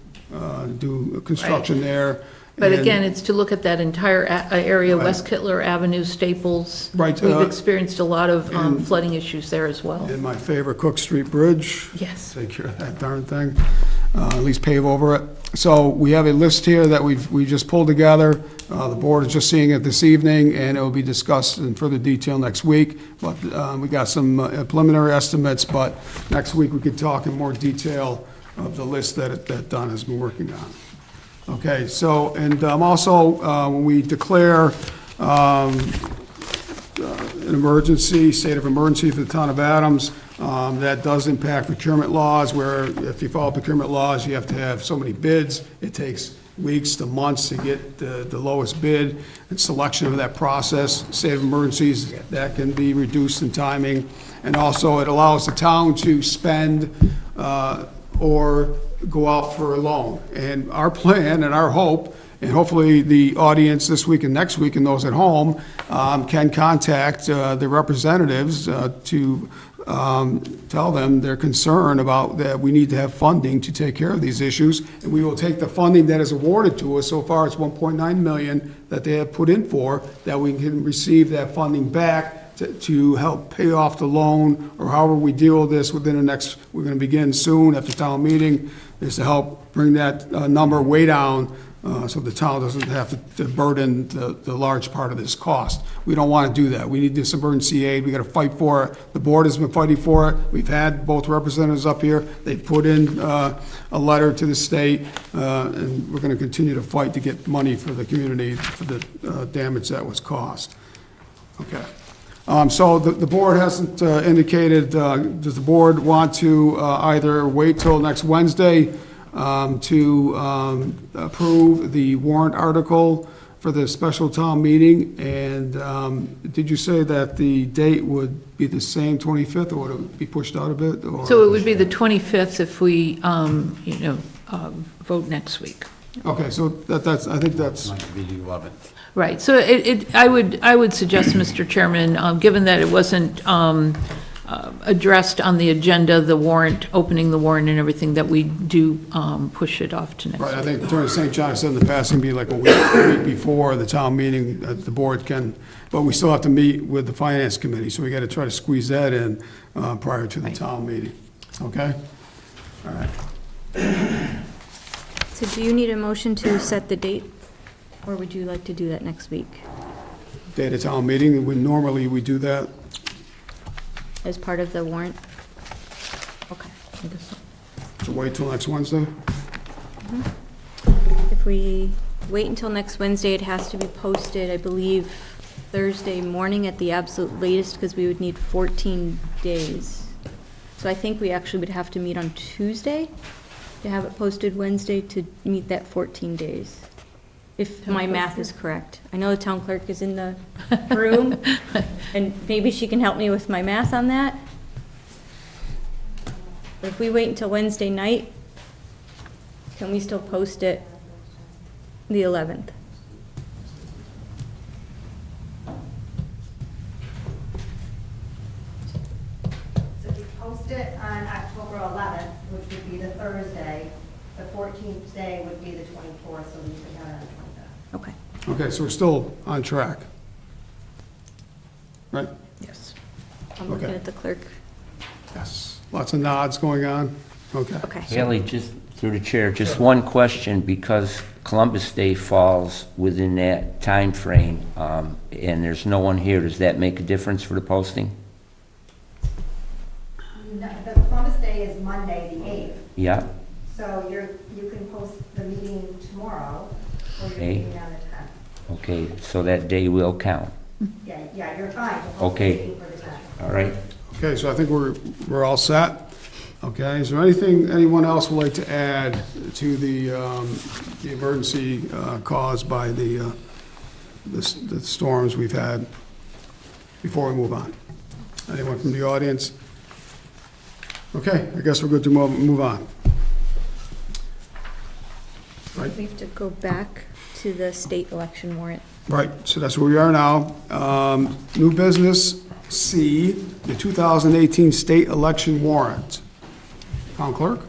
do construction there. But And- again, it's to look at that entire area, Right. West Kittler Avenue, Staples. Right, We've experienced a lot of and- flooding issues there as well. And my favorite, Cook Street Bridge. Yes. Take care of that darn thing, at least pave over it. So we have a list here that we just pulled together. The board is just seeing it this evening, and it will be discussed in further detail next week. But we got some preliminary estimates, but next week we could talk in more detail of the list that Don has been working on. Okay, so, and also, when we declare an emergency, state of emergency for the town of Adams, that does impact procurement laws, where if you follow procurement laws, you have to have so many bids. It takes weeks to months to get the lowest bid and selection of that process. State of emergencies, that can be reduced in timing. And also, it allows the town to spend or go out for a loan. And our plan and our hope, and hopefully the audience this week and next week and those at home can contact the representatives to tell them their concern about that we need to have funding to take care of these issues. And we will take the funding that is awarded to us. So far, it's 1.9 million that they have put in for, that we can receive that funding back to help pay off the loan, or however we deal with this within the next, we're going to begin soon after town meeting, is to help bring that number way down so the town doesn't have to burden the large part of this cost. We don't want to do that. We need this emergency aid. We got to fight for it. The board has been fighting for it. We've had both representatives up here. They put in a letter to the state, and we're going to continue to fight to get money for the community for the damage that was caused. Okay. So the board hasn't indicated, does the board want to either wait till next Wednesday to approve the warrant article for the special town meeting? And did you say that the date would be the same, 25th, or would it be pushed out a bit? Or? So it would be the 25th if we, vote next week. Okay, so that's, I think that's, Might be the 11th. Right, so I would suggest, Mr. Chairman, given that it wasn't addressed on the agenda, the warrant, opening the warrant and everything, that we do push it off to next right, I week. think Attorney St. John said in the past, it can be like a week before the town meeting, the board can, but we still have to meet with the finance committee, so we got to try to squeeze that in prior to the Right. town meeting. Okay? All right. So do you need a motion to set the date, or would you like to do that next week Day of town meeting, normally we do that. as part of the warrant? Okay. I guess so. So wait till next Wednesday? If we wait until next Wednesday, it has to be posted, I believe, Thursday morning at the absolute latest, because we would need 14 days. So I think we actually would have to meet on Tuesday to have it posted Wednesday to meet that 14 days, if my math is correct. I know the town clerk is in the room, and maybe she can help me with my math on that. But if we wait until Wednesday night, can we still post it the 11th? So if you post it on October 11th, which would be the Thursday, the 14th day would be the 24th, so we could have it on the 25th. Okay. Okay, so we're still on track. Right? Yes. I'm looking Okay. at the clerk. Yes. Lots of nods going on? Okay. Okay. Haley, just through the chair, just one question, because Columbus Day falls within that time frame, and there's no one here, does that make a difference for the posting? No, the Columbus Day is Monday, the 8th, Yeah, so you can post the meeting tomorrow, or your Okay. meeting on the 10th. okay, so that day will count, Yeah, you're fine to post the Okay. meeting for the 10th. all right? Okay, so I think we're all set. Okay, is there anything anyone else would like to add to the emergency caused by the storms we've had before we move on? Anyone from the audience? Okay, I guess we're good to move on. Right. We have to go back to the state election warrant. Right, so that's where we are now. New business, C, the 2018 state election warrant. Town clerk?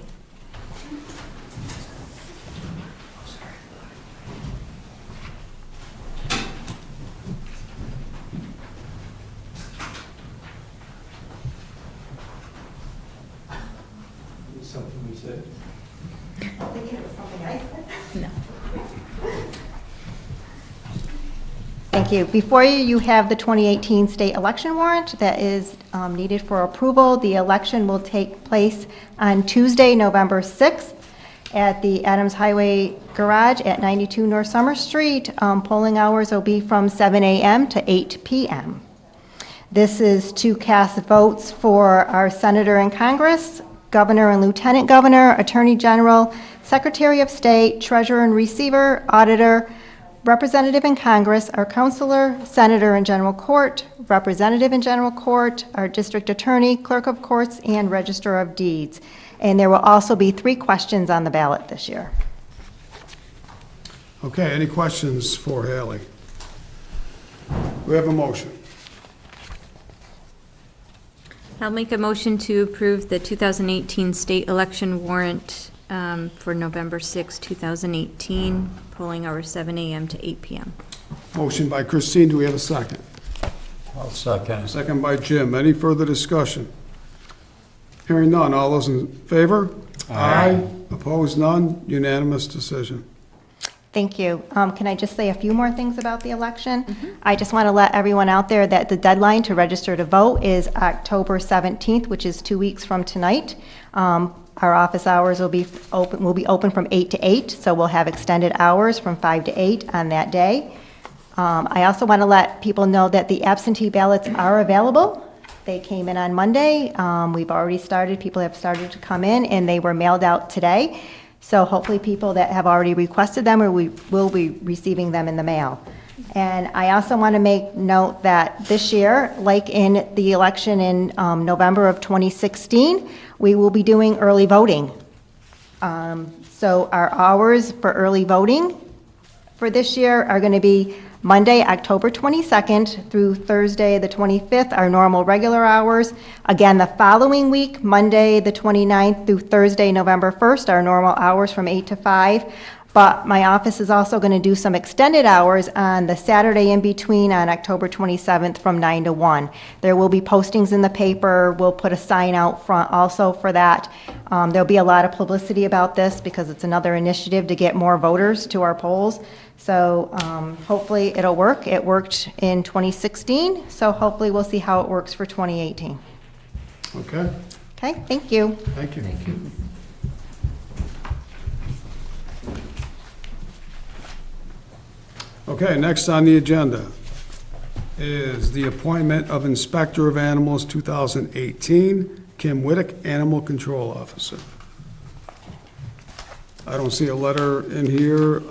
Something we said. I'm thinking it was something I said. No. Thank you. Before you, you have the 2018 state election warrant that is needed for approval. The election will take place on Tuesday, November 6th at the Adams Highway Garage at 92 North Summer Street. Polling hours will be from 7 a.m. to 8 p.m. This is to cast votes for our senator in Congress, Governor and Lieutenant Governor, Attorney General, Secretary of State, Treasurer and Receiver, Auditor, Representative in Congress, our Counselor, Senator in General Court, Representative in General Court, our District Attorney, Clerk of Courts, and Register of Deeds. And there will also be 3 questions on the ballot this year. Okay, any questions for Haley? We have a motion. I'll make a motion to approve the 2018 state election warrant for November 6, 2018, polling hours 7 a.m. to 8 p.m. Motion by Christine, do we have a second? I'll second. Second by Jim. Any further discussion? Hearing none. All those in favor? Aye. Opposed, none. Unanimous decision. Thank you. Can I just say a few more things about the election? I just want to let everyone out there that the deadline to register to vote is October 17th, which is 2 weeks from tonight. Our office hours will be open from 8 to 8, so we'll have extended hours from 5 to 8 on that day. I also want to let people know that the absentee ballots are available. They came in on Monday. We've already started, people have started to come in, and they were mailed out today. So hopefully people that have already requested them will be receiving them in the mail. And I also want to make note that this year, like in the election in November of 2016, we will be doing early voting. So our hours for early voting for this year are going to be Monday, October 22nd through Thursday, the 25th, our normal regular hours. Again, the following week, Monday, the 29th through Thursday, November 1st, our normal hours from 8 to 5. But my office is also going to do some extended hours on the Saturday in between on October 27th from 9 to 1. There will be postings in the paper. We'll put a sign out front also for that. There'll be a lot of publicity about this because it's another initiative to get more voters to our polls. So hopefully it'll work. It worked in 2016, so hopefully we'll see how it works for 2018. Okay, Okay, thank you. thank you. Thank you. Okay, next on the agenda is the appointment of Inspector of Animals 2018, Kim Whittick, Animal Control Officer. I don't see a letter in here.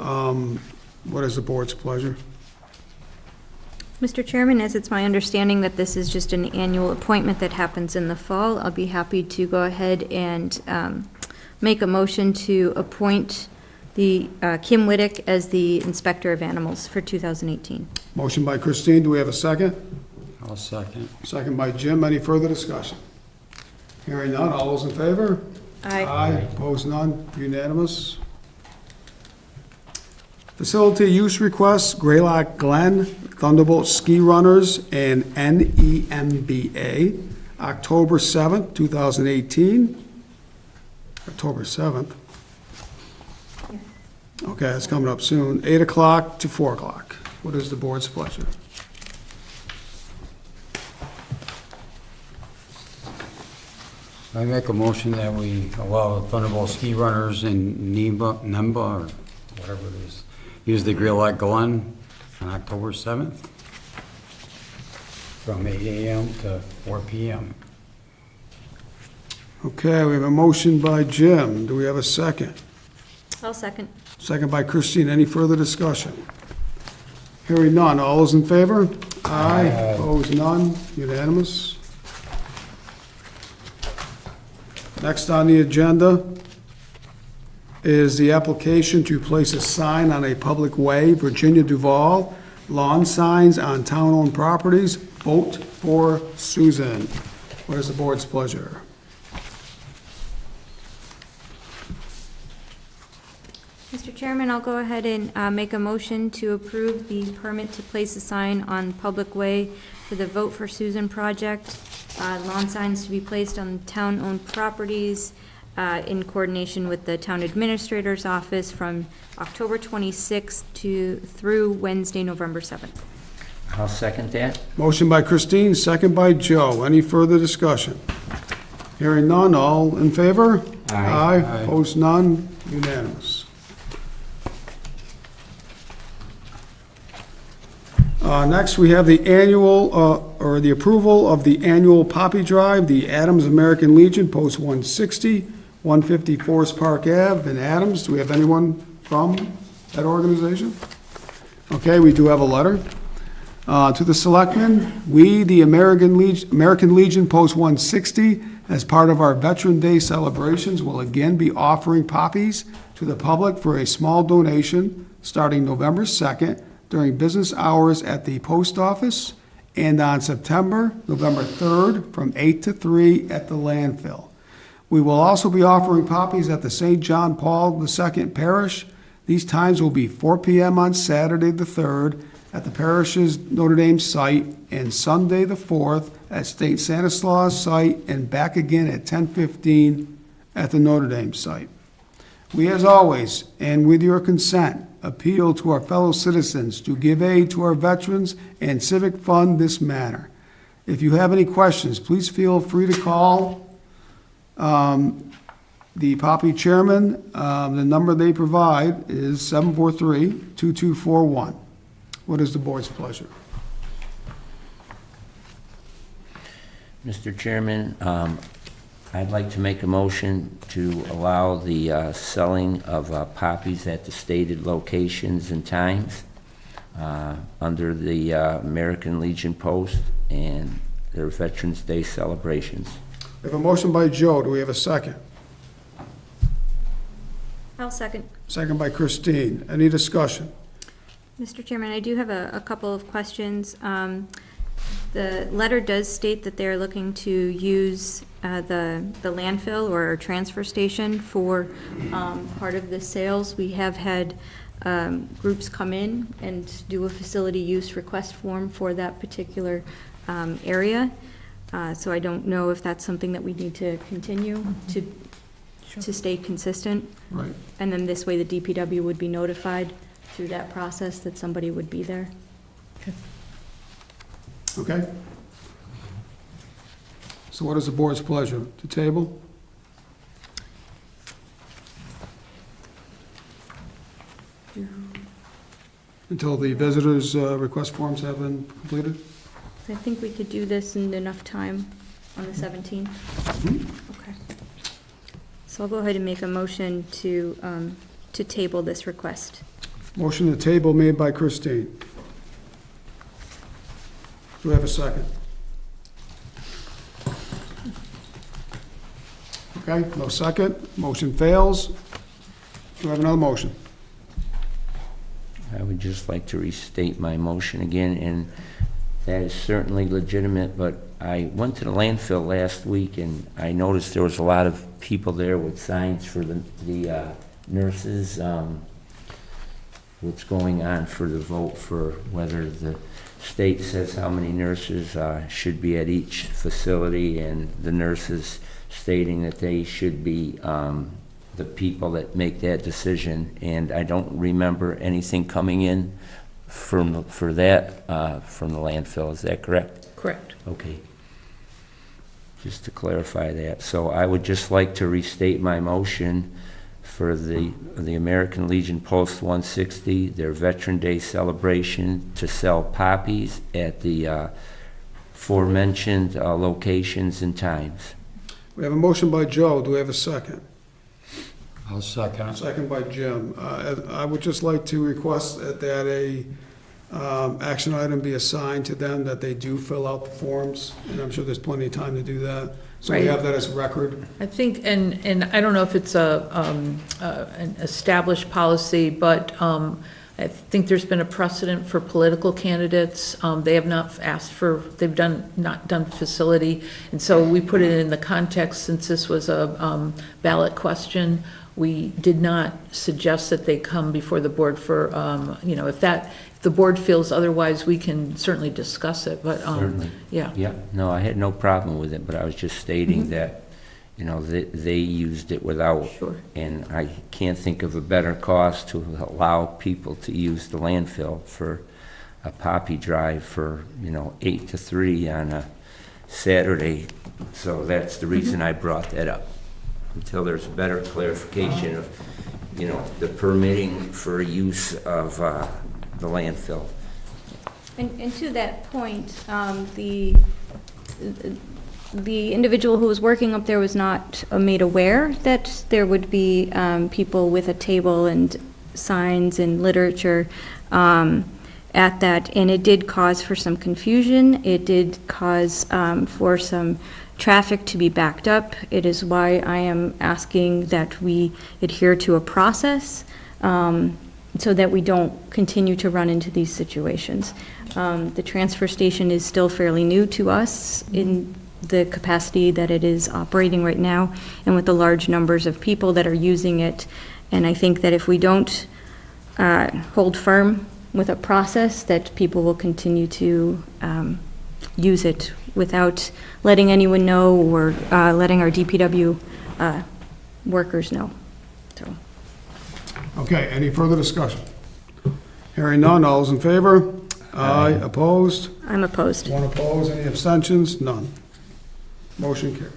What is the board's pleasure? Mr. Chairman, as it's my understanding that this is just an annual appointment that happens in the fall, I'll be happy to go ahead and make a motion to appoint the Kim Whittick as the Inspector of Animals for 2018. Motion by Christine, do we have a second? I'll second. Second by Jim, any further discussion? Hearing none, all those in favor? Aye, opposed, none, unanimous. Facility use requests, Greylock Glen, Thunderbolt Ski Runners, and NEMBA, October 7th, 2018. October 7th. Okay, it's coming up soon. 8 o'clock to 4 o'clock. What is the board's pleasure? I make a motion that we allow Thunderbolt Ski Runners in NEMBA, or whatever it is, use the Greylock Glen on October 7th from 8 a.m. to 4 p.m. Okay, we have a motion by Jim. Do we have a second? I'll second. Second by Christine. Any further discussion? Hearing none. All those in favor? Aye. Opposed, none. Unanimous. Next on the agenda is the application to place a sign on a public way, Virginia Duval, lawn signs on town-owned properties, vote for Susan. What is the board's pleasure? Mr. Chairman, I'll go ahead and make a motion to approve the permit to place a sign on public way for the Vote for Susan project. Lawn signs to be placed on town-owned properties in coordination with the town administrator's office from October 26th through Wednesday, November 7th. I'll second that. Motion by Christine, second by Joe. Any further discussion? Hearing none, all in favor? Aye. Opposed, none, unanimous. Next, we have the annual or the approval of the annual Poppy Drive, the Adams American Legion, Post 160, 150 Forest Park Ave in Adams. Do we have anyone from that organization? Okay, we do have a letter. To the Selectmen, we, the American Legion Post 160, as part of our Veteran Day celebrations, will again be offering poppies to the public for a small donation starting November 2nd during business hours at the post office, and on November 3rd, from 8 to 3 at the landfill. We will also be offering poppies at the St. John Paul II Parish. These times will be 4 p.m. on Saturday the 3rd at the parish's Notre Dame site, and Sunday the 4th at St. Stanislaus site, and back again at 10:15 at the Notre Dame site. We, as always, and with your consent, appeal to our fellow citizens to give aid to our veterans and civic fund this manner. If you have any questions, please feel free to call the Poppy chairman. The number they provide is 743-2241. What is the board's pleasure? Mr. Chairman, I'd like to make a motion to allow the selling of poppies at the stated locations and times under the American Legion Post and their Veterans Day celebrations. We have a motion by Joe. Do we have a second? I'll second. Second by Christine. Any discussion? Mr. Chairman, I do have a couple of questions. The letter does state that they're looking to use the landfill or transfer station for part of the sales. We have had groups come in and do a facility use request form for that particular area. So I don't know if that's something that we need to continue to stay consistent. Right. And then this way the DPW would be notified through that process that somebody would be there. Okay. So what is the board's pleasure? To table? Until the visitors' request forms have been completed? I think we could do this in enough time on the 17th. Okay. So I'll go ahead and make a motion to table this request. Motion to table made by Christine. Do we have a second? Okay, no second. Motion fails. Do we have another motion? I would just like to restate my motion again, and that is certainly legitimate, but I went to the landfill last week and I noticed there was a lot of people there with signs for the nurses, what's going on for the vote for whether the state says how many nurses should be at each facility, and the nurses stating that they should be the people that make that decision. And I don't remember anything coming in for that from the landfill. Is that correct? Correct. Okay. Just to clarify that. So I would just like to restate my motion for the American Legion Post 160, their Veteran Day celebration, to sell poppies at the aforementioned locations and times. We have a motion by Joe. Do we have a second? I'll second it. Second by Jim. I would just like to request that a action item be assigned to them, that they do fill out the forms, and I'm sure there's plenty of time to do that. So we Right. have that as a record. I think, and I don't know if it's an established policy, but I think there's been a precedent for political candidates. They have not asked for, they've not done facility. And so we put it in the context, since this was a ballot question, we did not suggest that they come before the board for, if the board feels otherwise, we can certainly discuss it, but, Certainly. yeah. Yeah, no, I had no problem with it, but I was just stating that, they used it without. Sure. And I can't think of a better cause to allow people to use the landfill for a poppy drive for, 8 to 3 on a Saturday. So that's the reason I brought that up, until there's a better clarification of, the permitting for use of the landfill. And to that point, the individual who was working up there was not made aware that there would be people with a table and signs and literature at that, and it did cause for some confusion. It did cause for some traffic to be backed up. It is why I am asking that we adhere to a process so that we don't continue to run into these situations. The transfer station is still fairly new to us in the capacity that it is operating right now, and with the large numbers of people that are using it. And I think that if we don't hold firm with a process, that people will continue to use it without letting anyone know or letting our DPW workers know. So. Okay, any further discussion? Hearing none, all those in favor? Aye. Opposed? I'm opposed. One opposed, any abstentions? None. Motion carries.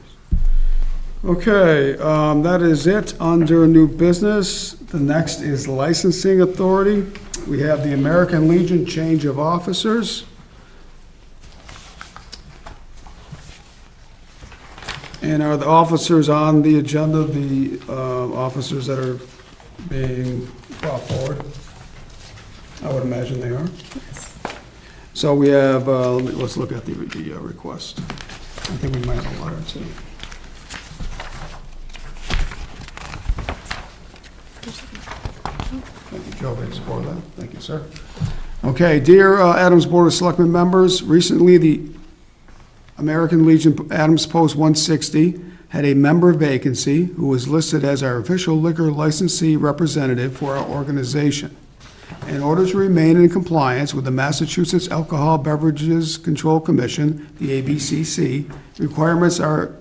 Okay, that is it under new business. The next is licensing authority. We have the American Legion change of officers. And are the officers on the agenda, the officers that are being brought forward? I would imagine they are. So we have, let's look at the request. I think we might have a letter too. Thank you, Joe, for support of that. Thank you, sir. Okay, dear Adams Board of Selectmen members, recently the American Legion Adams Post 160 had a member vacancy who was listed as our official liquor licensee representative for our organization. In order to remain in compliance with the Massachusetts Alcohol Beverages Control Commission, the ABCC, requirements are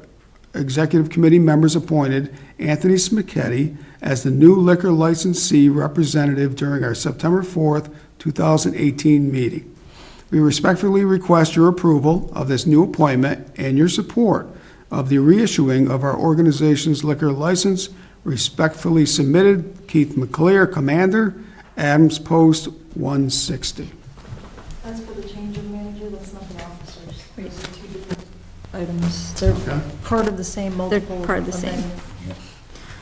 Executive Committee members appointed Anthony Smicchetti as the new liquor licensee representative during our September 4th, 2018 meeting. We respectfully request your approval of this new appointment and your support of the reissuing of our organization's liquor license. Respectfully submitted, Keith McClear, Commander, Adams Post 160. That's for the change of manager, that's not the officers. Those are two different items. They're Okay. part of the same multiple. part of the same.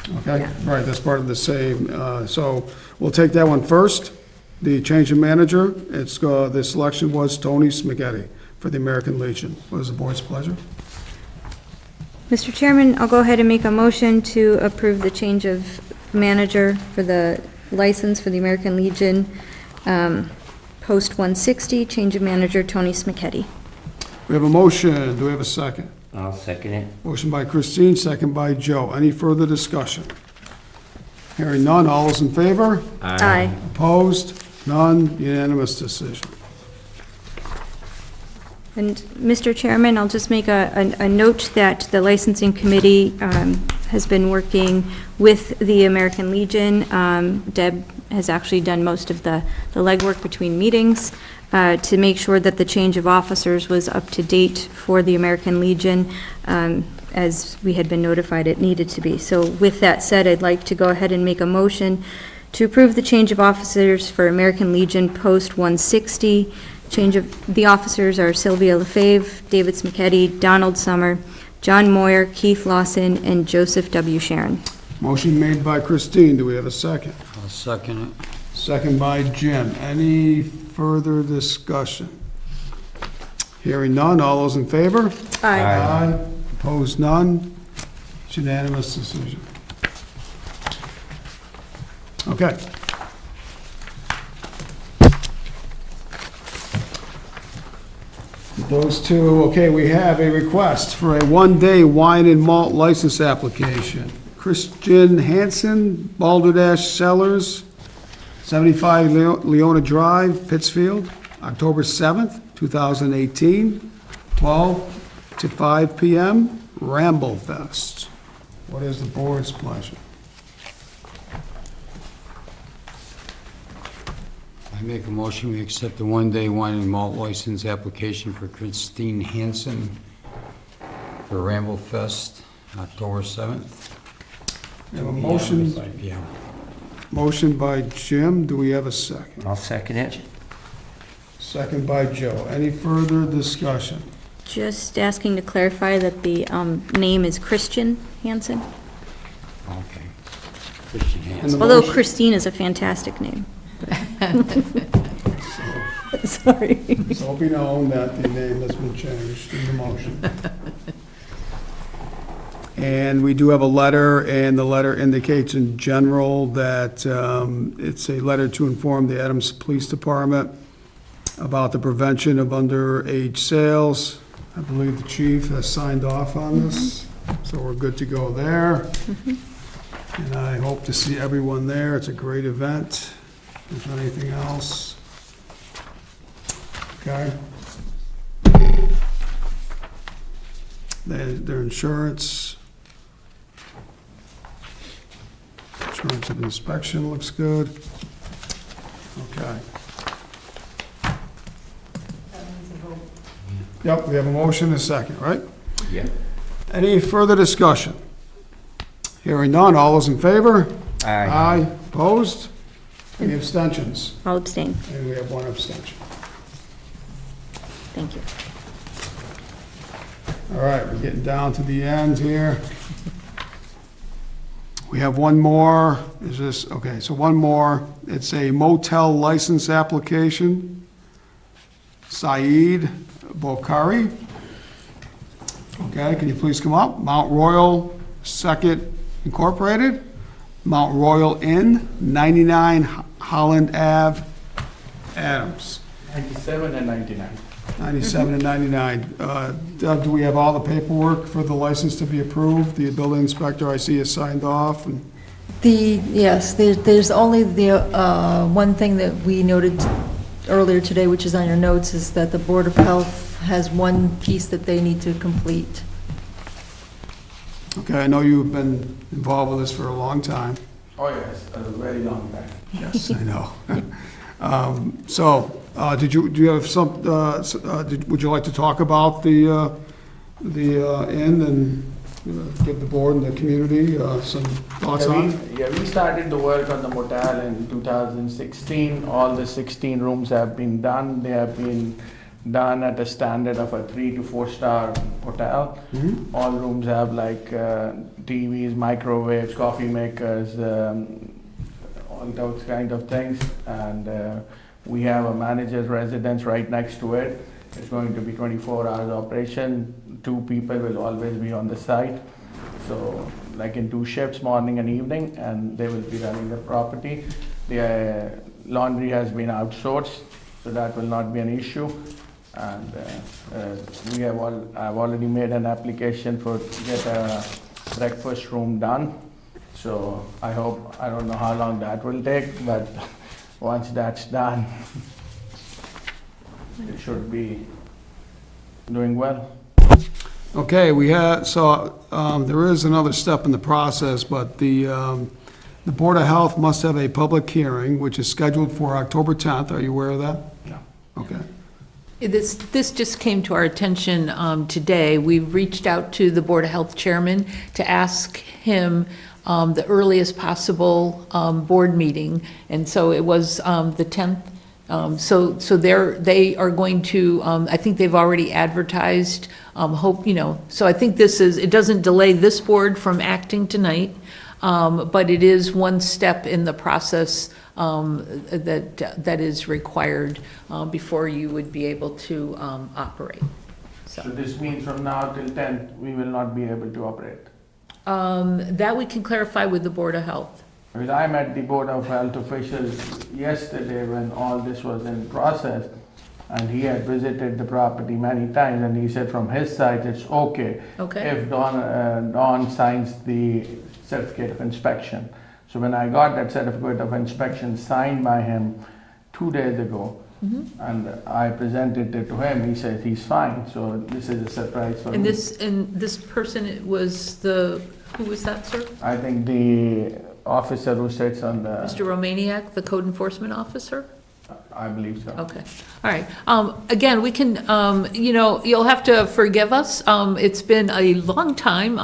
amendment. Okay, right, that's part of the same. So we'll take that one first. The change of manager, the selection was Tony Smicchetti for the American Legion. What is the board's pleasure? Mr. Chairman, I'll go ahead and make a motion to approve the change of manager for the license for the American Legion, Post 160, change of manager Tony Smicchetti. We have a motion. Do we have a second? I'll second it. Motion by Christine, second by Joe. Any further discussion? Hearing none, all those in favor? Aye. Opposed? None, unanimous decision. And Mr. Chairman, I'll just make a note that the licensing committee has been working with the American Legion. Deb has actually done most of the legwork between meetings to make sure that the change of officers was up to date for the American Legion, as we had been notified it needed to be. So with that said, I'd like to go ahead and make a motion to approve the change of officers for American Legion Post 160. Change of the officers are Sylvia Lefebvre, David Smicchetti, Donald Summer, John Moyer, Keith Lawson, and Joseph W. Sharon. Motion made by Christine. Do we have a second? I'll second it. Second by Jim. Any further discussion? Hearing none, all those in favor? Aye. Opposed, none. It's unanimous decision. Okay. Those two, okay, we have a request for a one-day wine and malt license application. Christian Hansen, Balderdash Cellars, 75 Leona Drive, Pittsfield, October 7th, 2018, 12 to 5 p.m., Ramble Fest. What is the board's pleasure? I make a motion, we accept the one-day wine and malt license application for Christine Hansen for Ramble Fest, October 7th. We have a motion, 5 p.m. motion by Jim. Do we have a second? I'll second it. Second by Joe. Any further discussion? Just asking to clarify that the name is Christian Hansen, Okay. Christian Hansen. And the although motion- Christine is a fantastic name. Sorry. So be known that the name has been changed in the motion. And we do have a letter, and the letter indicates in general that it's a letter to inform the Adams Police Department about the prevention of underage sales. I believe the chief has signed off on this, so we're good to go there. And I hope to see everyone there. It's a great event. If there's anything else. Okay. Their insurance. Insurance of inspection looks good. Okay. Yep, we have a motion and a second, right? Yeah. Any further discussion? Hearing none, all those in favor? Aye. Opposed? Any abstentions? I'll abstain. And we have one abstention. Thank you. All right, we're getting down to the end here. We have one more. Is this, okay, so one more. It's a motel license application. Saeed Bokhari. Okay, can you please come up? Mount Royal Second Incorporated, Mount Royal Inn, 99 Holland Ave, Adams. 97 and 99. 97 and 99. Doug, do we have all the paperwork for the license to be approved? The building inspector, I see, has signed off. And Yes, there's only the one thing that we noted earlier today, which is on your notes, is that the Board of Health has one piece that they need to complete. Okay, I know you've been involved with this for a long time. Oh, yes, a very long time. Yes, I know. Do you have some, would you like to talk about the inn and give the board and the community some thoughts on it? We started the work on the motel in 2016. All the 16 rooms have been done. They have been done at a standard of a 3 to 4 star hotel. Mhm. All rooms have like TVs, microwaves, coffee makers, all those kind of things. And we have a manager's residence right next to it. It's going to be 24 hours operation. 2 people will always be on the site. So like in 2 shifts, morning and evening, and they will be running the property. The laundry has been outsourced, so that will not be an issue. And I've already made an application for to get a breakfast room done. So I don't know how long that will take, but once that's done, it should be doing well. Okay, there is another step in the process, but the Board of Health must have a public hearing, which is scheduled for October 10th. Are you aware of that? No. Okay. This just came to our attention today. We've reached out to the Board of Health Chairman to ask him the earliest possible board meeting, and so it was the 10th. So they are going to, I think they've already advertised, so I think it doesn't delay this board from acting tonight, but it is one step in the process that is required before you would be able to operate. So this means from now till 10th, we will not be able to operate. That we can clarify with the Board of Health. Because I met the Board of Health officials yesterday when all this was in process, and he had visited the property many times, and he said from his side, it's okay. Okay. If Don signs the certificate of inspection. So when I got that certificate of inspection signed by him 2 days ago, and I presented it to him, he said he's fine, so this is a surprise for me. And this person was who was that, sir? I think the officer who sits on the, Mr. Romaniak, the code enforcement officer? I believe so. Okay, all right. Again, we can, you'll have to forgive us. It's been a long time.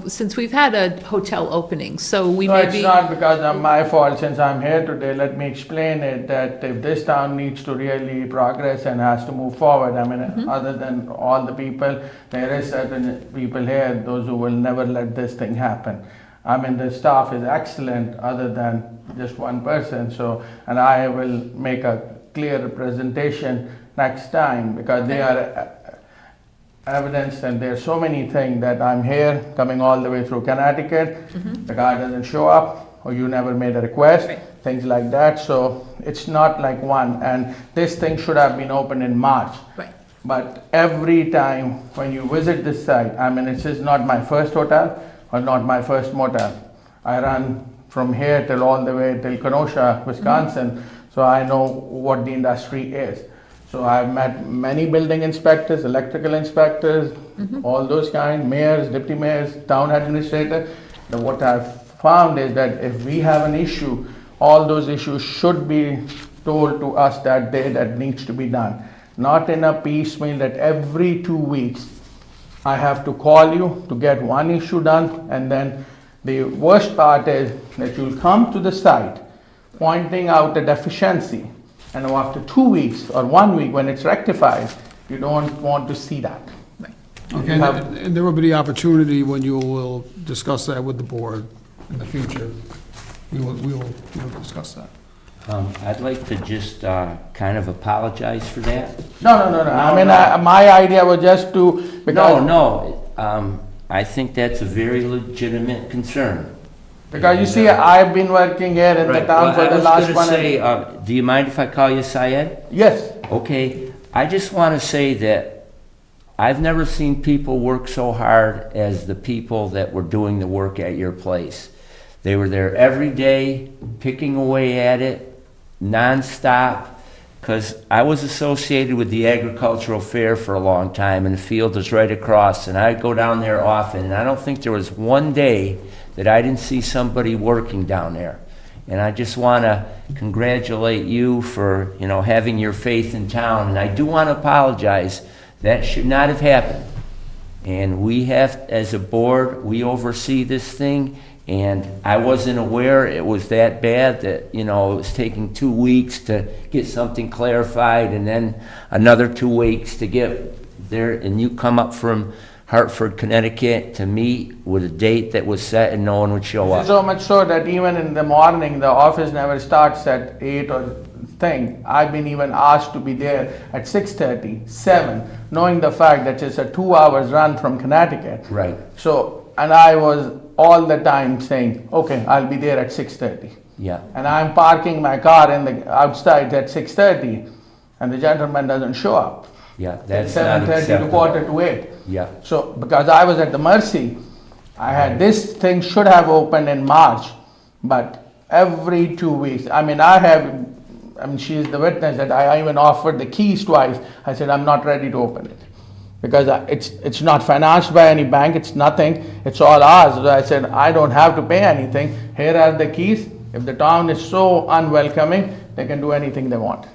since we've had a hotel opening, so we No, may it's be. not because of my fault. Since I'm here today, let me explain it, that if this town needs to really progress and has to move forward, I mean, other than all the people, there is certain people here, those who will never let this thing happen. I mean, the staff is excellent, other than just one person, so, and I will make a clear presentation next time, because they are evidence, and there's so many things that I'm here, coming all the way through Connecticut, the guy doesn't show up, or you never made a request, things like that, so it's not like one, and this thing should have been opened in March. Right. But every time when you visit this site, I mean, this is not my first hotel, or not my first motel. I run from here till all the way till Kenosha, Wisconsin, so I know what the industry is. So I've met many building inspectors, electrical inspectors, all those kind, mayors, deputy mayors, town administrator. What I've found is that if we have an issue, all those issues should be told to us that day that needs to be done. Not in a piecemeal that every 2 weeks I have to call you to get one issue done, and then the worst part is that you'll come to the site pointing out a deficiency, and after 2 weeks or 1 week when it's rectified, you don't want to see that. Okay, and there will be the opportunity when you will discuss that with the board in the future. We will discuss that. I'd like to just kind of apologize for that. No. I mean, my idea was just to, because, I think that's a very legitimate concern. because you see, I've been working here in the town for the last one. Do you mind if I call you Syed? Yes, Okay, I just want to say that I've never seen people work so hard as the people that were doing the work at your place. They were there every day, picking away at it, nonstop, because I was associated with the agricultural fair for a long time, and the field was right across, and I'd go down there often, and I don't think there was one day that I didn't see somebody working down there. And I just want to congratulate you for, having your faith in town, and I do want to apologize. That should not have happened. And we have, as a board, we oversee this thing, and I wasn't aware it was that bad, that, it was taking 2 weeks to get something clarified, and then another 2 weeks to get there, and you come up from Hartford, Connecticut to meet with a date that was set and no one would show up. so much so that even in the morning, the office never starts at 8 or thing. I've been even asked to be there at 6:30, 7, knowing the fact that it's a 2 hours run from Connecticut. Right. So, and I was all the time saying, okay, I'll be there at 6:30. Yeah. And I'm parking my car in the outside at 6:30, and the gentleman doesn't show up. Yeah, At that's not 7:30 to acceptable. 7:45. Yeah, So, because I was at the mercy, I had, this thing should have opened in March, but every 2 weeks, she's the witness that I even offered the keys twice. I said, I'm not ready to open it. Because it's not financed by any bank, it's nothing, it's all ours. So I said, I don't have to pay anything, here are the keys. If the town is so unwelcoming, they can do anything they want.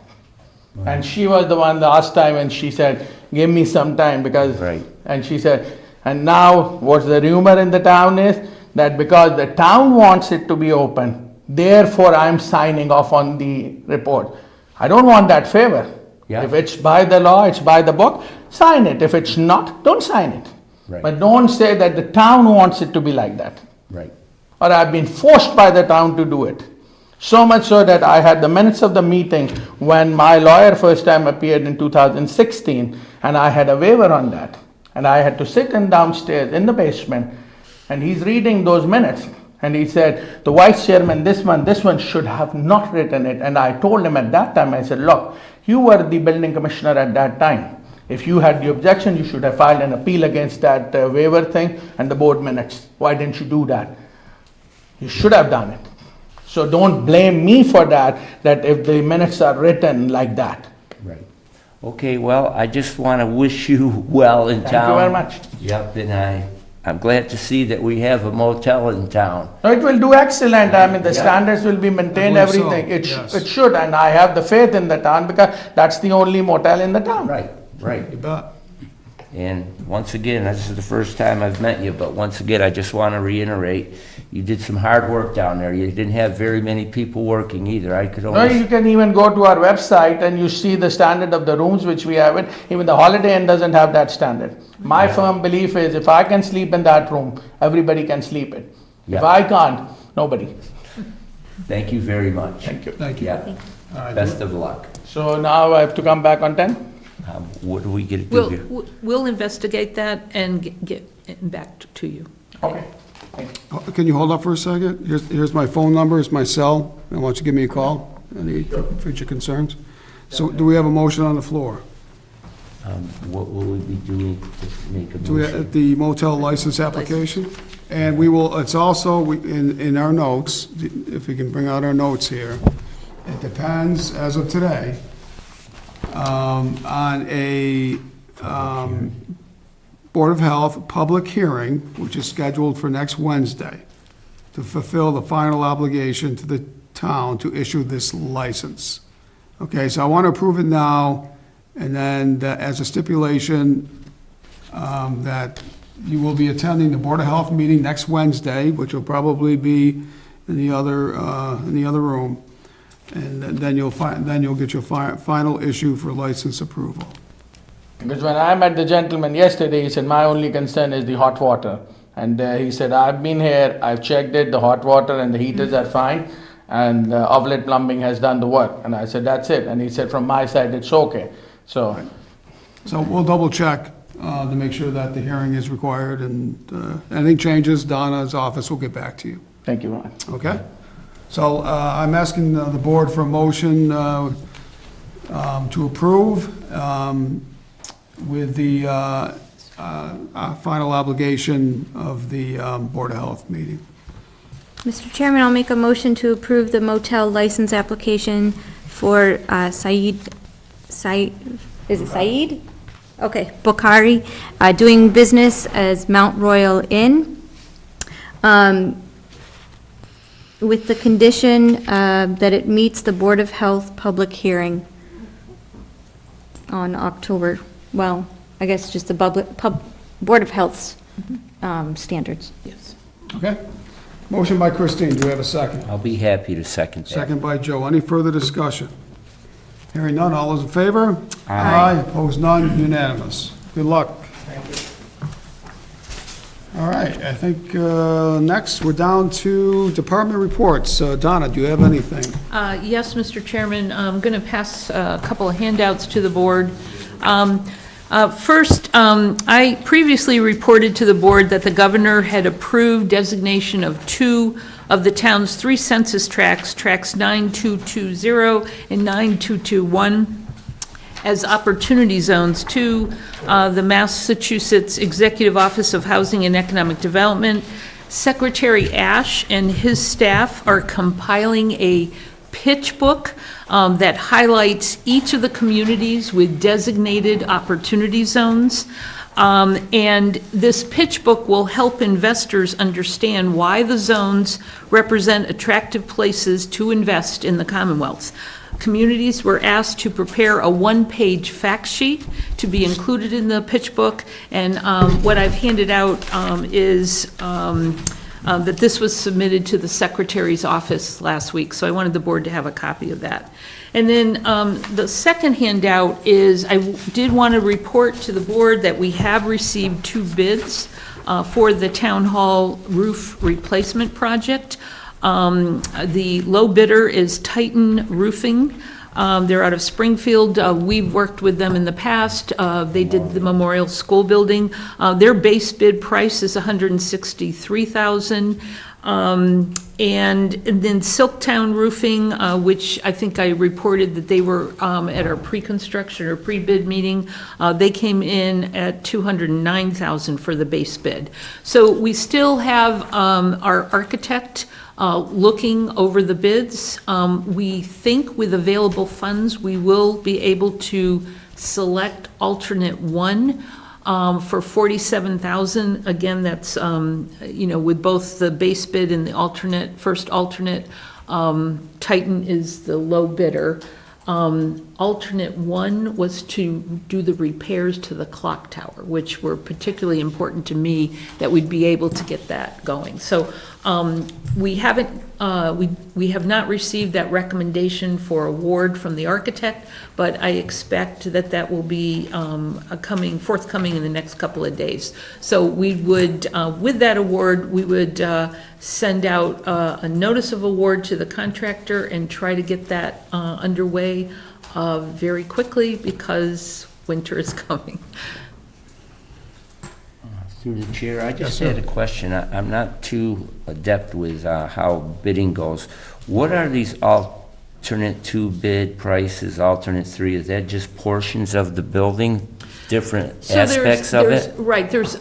And she was the one last time, and she said, give me some time, because, Right. and she said, and now what's the rumor in the town is that because the town wants it to be open, therefore I'm signing off on the report. I don't want that favor. Yeah. If it's by the law, it's by the book, sign it. If it's not, don't sign it. Right. But don't say that the town wants it to be like that. right. Or I've been forced by the town to do it. So much so that I had the minutes of the meeting when my lawyer first time appeared in 2016, and I had a waiver on that. And I had to sit in downstairs in the basement, and he's reading those minutes. And he said, the vice chairman, this one should have not written it. And I told him at that time, I said, look, you were the building commissioner at that time. If you had the objection, you should have filed an appeal against that waiver thing and the board minutes. Why didn't you do that? You should have done it. So don't blame me for that if the minutes are written like that. Right. Okay, well, I just want to wish you well in town. Thank you very much. Yep, and I'm glad to see that we have a motel in town. No, it will do excellent. I mean, the Yeah. standards will be maintained, I believe so, everything. yes. It should, and I have the faith in the town because that's the only motel in the town. Right. You bet. And once again, this is the first time I've met you, but once again, I just want to reiterate, you did some hard work down there. You didn't have very many people working either. I could No, only... you can even go to our website and you see the standard of the rooms which we have it. Even the Holiday Inn doesn't have that standard. My firm belief is if I can sleep in that room, everybody can sleep it. If Yeah. I can't, nobody. Thank you very much. Thank you. Thank you. Yeah. All right. Best of luck. So now I have to come back on 10? What do we get to do here? We'll investigate that and get it back to you. Okay. Can you hold up for a second? Here's my phone number, it's my cell. I want you to give me a call, any future concerns. So do we have a motion on the floor? What will we be doing to make a Do we motion? have the motel license application? And we will, it's also in our notes, if we can bring out our notes here, it depends, as of today, on a Board of Health public hearing, which is scheduled for next Wednesday, to fulfill the final obligation to the town to issue this license. Okay, so I want to approve it now, and then that as a stipulation, that you will be attending the Board of Health meeting next Wednesday, which will probably be in the other room, and then you'll get your final issue for license approval. Because when I met the gentleman yesterday, he said, my only concern is the hot water. And he said, I've been here, I've checked it, the hot water and the heaters are fine, and Outlet Plumbing has done the work. And I said, that's it. And he said, from my side, it's okay. So, So we'll double check to make sure that the hearing is required, and anything changes, Donna's office will get back to you, thank you, Ron. okay? So I'm asking the board for a motion to approve with the final obligation of the Board of Health meeting. Mr. Chairman, I'll make a motion to approve the motel license application for Saeed, is it Saeed? Okay, Bukhari, doing business as Mount Royal Inn, with the condition that it meets the Board of Health public hearing on October, well, I guess just the Board of Health's standards. Yes. Okay? Motion by Christine, do we have a second? I'll be happy to second that. Second by Joe. Any further discussion? Hearing none, all those in favor? Aye. Opposed, none, unanimous. Good luck. All right, I think next, we're down to department reports. Donna, do you have anything? Yes, Mr. Chairman, I'm going to pass a couple of handouts to the board. First, I previously reported to the board that the governor had approved designation of 2 of the town's 3 census tracts, tracts 9220 and 9221, as opportunity zones to the Massachusetts Executive Office of Housing and Economic Development. Secretary Ash and his staff are compiling a pitch book that highlights each of the communities with designated opportunity zones. And this pitch book will help investors understand why the zones represent attractive places to invest in the Commonwealth. Communities were asked to prepare a 1-page fact sheet to be included in the pitch book, and what I've handed out is that this was submitted to the Secretary's office last week, so I wanted the board to have a copy of that. And then the second handout is, I did want to report to the board that we have received 2 bids for the Town Hall roof replacement project. The low bidder is Titan Roofing. They're out of Springfield. We've worked with them in the past. They did the Memorial School building. Their base bid price is $163,000. And then Silktown Roofing, which I think I reported that they were at our pre-construction or pre-bid meeting, they came in at $209,000 for the base bid. So we still have our architect looking over the bids. We think with available funds, we will be able to select alternate 1 for $47,000. Again, that's, with both the base bid and the first alternate, Titan is the low bidder. Alternate one was to do the repairs to the clock tower, which were particularly important to me, that we'd be able to get that going. So we haven't, we have not received that recommendation for award from the architect, but I expect that that will be forthcoming in the next couple of days. So we would, with that award, we would send out a notice of award to the contractor and try to get that underway very quickly, because winter is coming. Through the chair, I just Yes, had sir. a question. I'm not too adept with how bidding goes. What are these alternate two bid prices, alternate three? Is that just portions of the building, different So there's- aspects of there's- it? Right, there's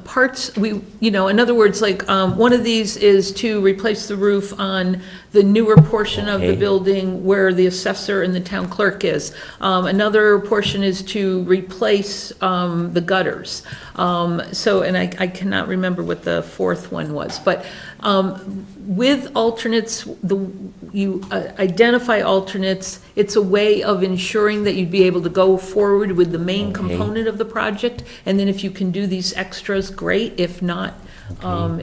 parts, in other words, like, one of these is to replace the roof on the newer portion of the Okay. building where the assessor and the town clerk is. Another portion is to replace the gutters. And I cannot remember what the fourth one was, but with alternates, you identify alternates. It's a way of ensuring that you'd be able to go forward with the main Okay. component of the project, and then if you can do these extras, great. If not,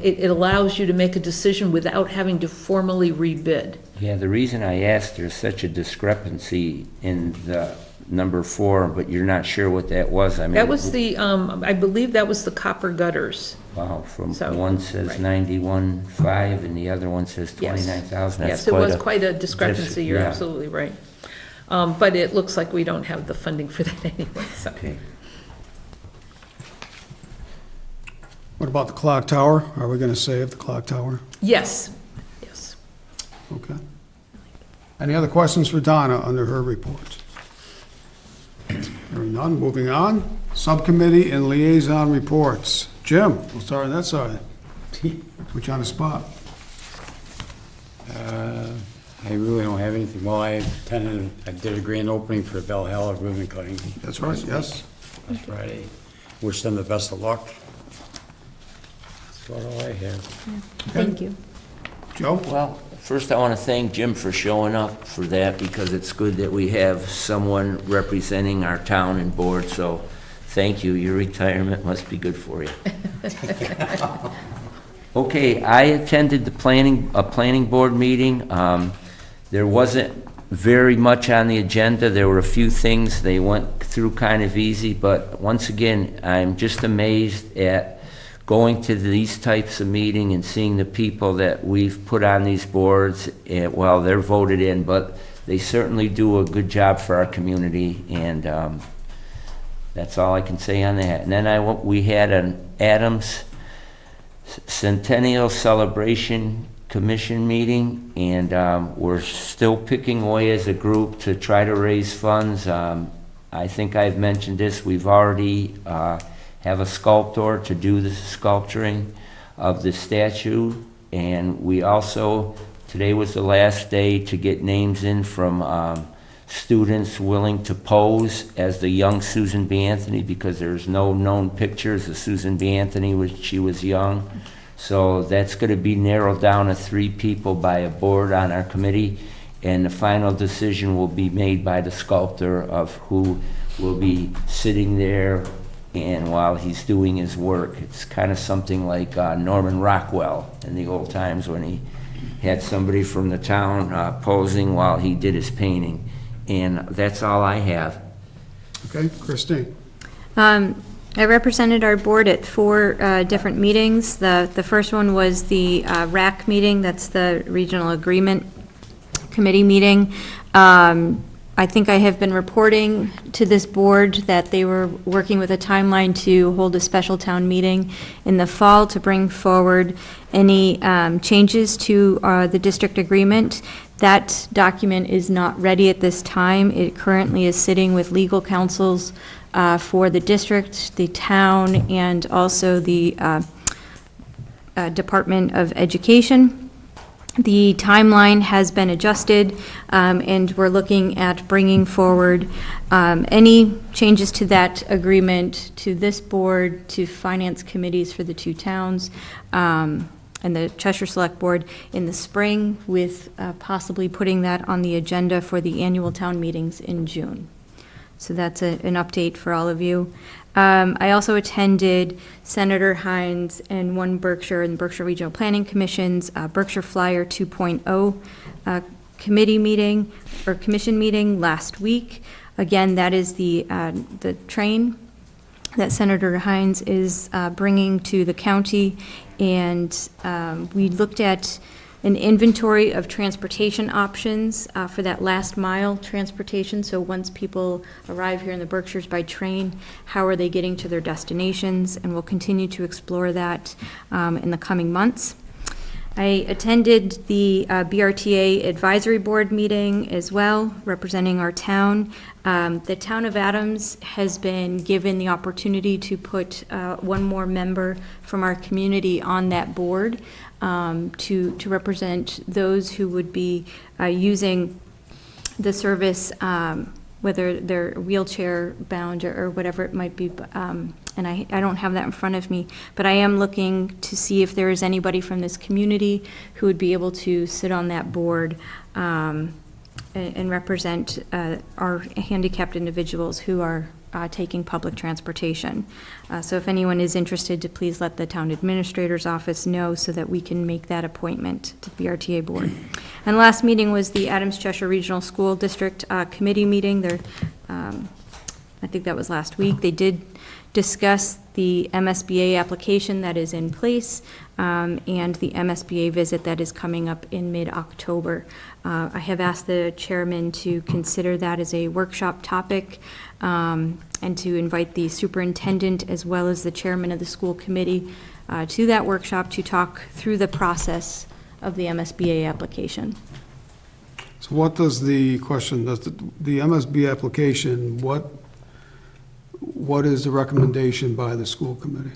it allows you to make a decision without having to formally rebid. Yeah, the reason I asked, there's such a discrepancy in the number 4, but you're not sure what that was. I mean, That was the, I believe that was the copper gutters. wow, from So, one says right. 91.5 and the other one says Yes. 29,000. That's Yes, it was a- quite a discrepancy, you're yeah. absolutely right. But it looks like we don't have the funding for that anyway, so. Okay. What about the clock tower? Are we going to save the clock tower? Yes, yes. Okay. Any other questions for Donna under her report? Hearing none, moving on. Subcommittee and liaison reports. Jim, we'll start on that side. Put you on the spot. I really don't have anything. Well, I did a grand opening for Valhalla ribbon cutting. That's right, yes. Last Friday. Wish them the best of luck. That's about all I have. Thank you. Joe? Well, first I want to thank Jim for showing up for that, because it's good that we have someone representing our town and board, so thank you. Your retirement must be good for you. Okay, I attended a planning board meeting. There wasn't very much on the agenda. There were a few things they went through kind of easy, but once again, I'm just amazed at going to these types of meeting and seeing the people that we've put on these boards. Well, they're voted in, but they certainly do a good job for our community, and that's all I can say on that. And then we had an Adams Centennial Celebration Commission meeting, and we're still picking away as a group to try to raise funds. I think I've mentioned this. We've already have a sculptor to do the sculpturing of the statue, and we also, today was the last day to get names in from students willing to pose as the young Susan B. Anthony, because there's no known pictures of Susan B. Anthony when she was young. So that's going to be narrowed down to 3 people by a board on our committee, and the final decision will be made by the sculptor of who will be sitting there and while he's doing his work. It's kind of something like Norman Rockwell in the old times, when he had somebody from the town posing while he did his painting. And that's all I have. Okay, Christine? I represented our board at 4 different meetings. The first one was the RAC meeting, that's the Regional Agreement Committee meeting. I think I have been reporting to this board that they were working with a timeline to hold a special town meeting in the fall to bring forward any changes to the district agreement. That document is not ready at this time. It currently is sitting with legal counsels for the district, the town, and also the Department of Education. The timeline has been adjusted, and we're looking at bringing forward any changes to that agreement to this board, to finance committees for the 2 towns, and the Cheshire Select Board in the spring, with possibly putting that on the agenda for the annual town meetings in June. So that's an update for all of you. I also attended Senator Hines and one Berkshire and Berkshire Regional Planning Commission's Berkshire Flyer 2.0 committee meeting, or commission meeting last week. Again, that is the train that Senator Hines is bringing to the county, and we looked at an inventory of transportation options for that last mile transportation. So once people arrive here in the Berkshires by train, how are they getting to their destinations? And we'll continue to explore that in the coming months. I attended the BRTA Advisory Board meeting as well, representing our town. The town of Adams has been given the opportunity to put one more member from our community on that board to represent those who would be using the service, whether they're wheelchair bound or whatever it might be. And I don't have that in front of me, but I am looking to see if there is anybody from this community who would be able to sit on that board and represent our handicapped individuals who are taking public transportation. So if anyone is interested, to please let the town administrator's office know so that we can make that appointment to the BRTA board. And the last meeting was the Adams Cheshire Regional School District Committee meeting. I think that was last week. They did discuss the MSBA application that is in place and the MSBA visit that is coming up in mid-October. I have asked the chairman to consider that as a workshop topic and to invite the superintendent as well as the chairman of the school committee to that workshop to talk through the process of the MSBA application. So what does the question, does the MSB application, what is the recommendation by the school committee?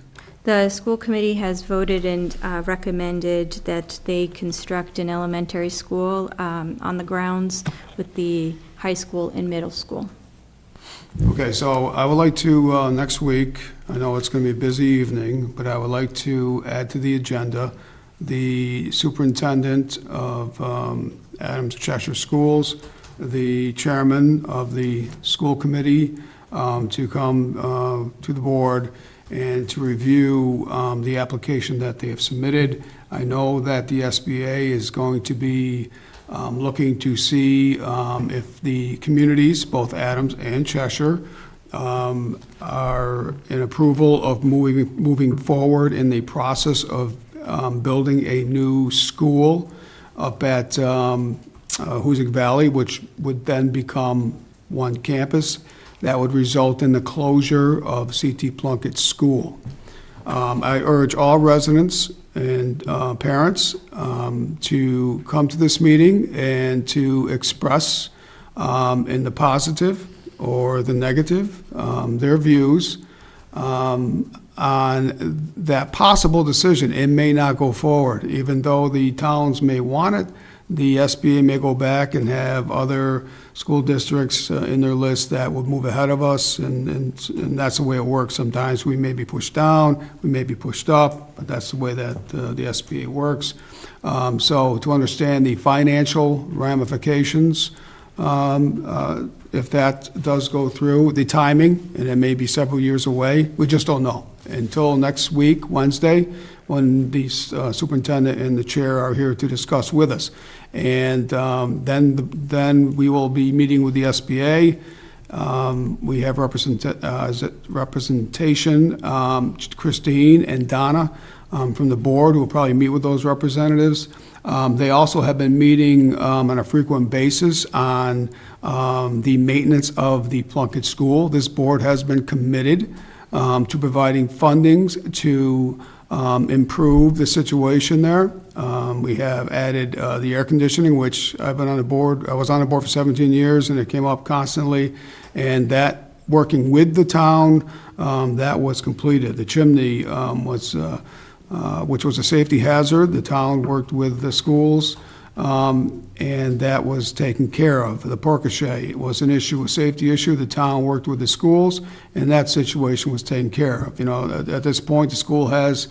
The school committee has voted and recommended that they construct an elementary school on the grounds with the high school and middle school. Okay, so I would like to, next week, I know it's going to be a busy evening, but I would like to add to the agenda the superintendent of Adams Cheshire Schools, the chairman of the school committee, to come to the board and to review the application that they have submitted. I know that the SBA is going to be looking to see if the communities, both Adams and Cheshire, are in approval of moving forward in the process of building a new school up at Hoosick Valley, which would then become one campus. That would result in the closure of C.T. Plunkett School. I urge all residents and parents to come to this meeting and to express in the positive or the negative their views on that possible decision. It may not go forward, even though the towns may want it. The SBA may go back and have other school districts in their list that would move ahead of us, and that's the way it works. Sometimes we may be pushed down, we may be pushed up, but that's the way that the SBA works. So to understand the financial ramifications, if that does go through, the timing, and it may be several years away, we just don't know. Until next week, Wednesday, when the superintendent and the chair are here to discuss with us. And then we will be meeting with the SBA. We have representation, Christine and Donna from the board, who will probably meet with those representatives. They also have been meeting on a frequent basis on the maintenance of the Plunkett School. This board has been committed to providing fundings to improve the situation there. We have added the air conditioning, which I've been on the board. I was on the board for 17 years, and it came up constantly. And that, working with the town, that was completed. The chimney was, which was a safety hazard. The town worked with the schools, and that was taken care of. The porte-cochere was an issue, a safety issue. The town worked with the schools, and that situation was taken care of. You know, at this point, the school has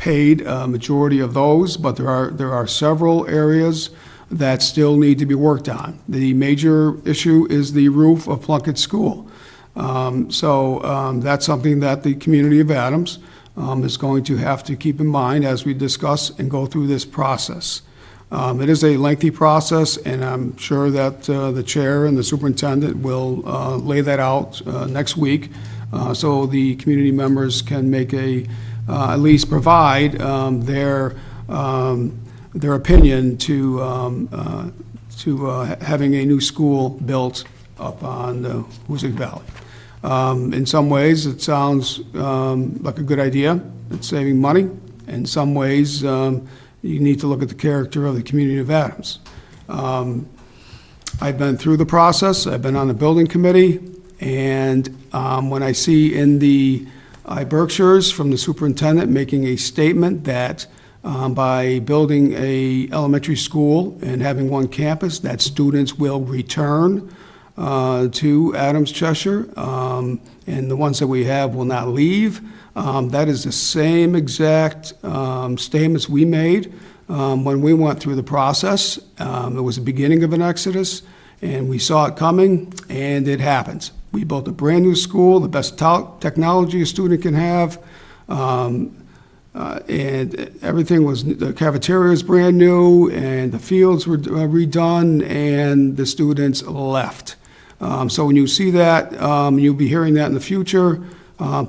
paid a majority of those, but there are several areas that still need to be worked on. The major issue is the roof of Plunkett School. That's something that the community of Adams is going to have to keep in mind as we discuss and go through this process. It is a lengthy process, and I'm sure that the chair and the superintendent will lay that out next week, so the community members can make at least provide their opinion to having a new school built up on the Hoosick Valley. In some ways, it sounds like a good idea. It's saving money. In some ways, you need to look at the character of the community of Adams. I've been through the process. I've been on the building committee, and when I see in the Berkshires from the superintendent making a statement that by building a elementary school and having one campus, that students will return to Adams, Cheshire, and the ones that we have will not leave. That is the same exact statements we made when we went through the process. It was the beginning of an exodus, and we saw it coming, and it happens. We built a brand-new school, the best technology a student can have, and everything was, the cafeteria was brand new, and the fields were redone, and the students left. So when you see that, you'll be hearing that in the future,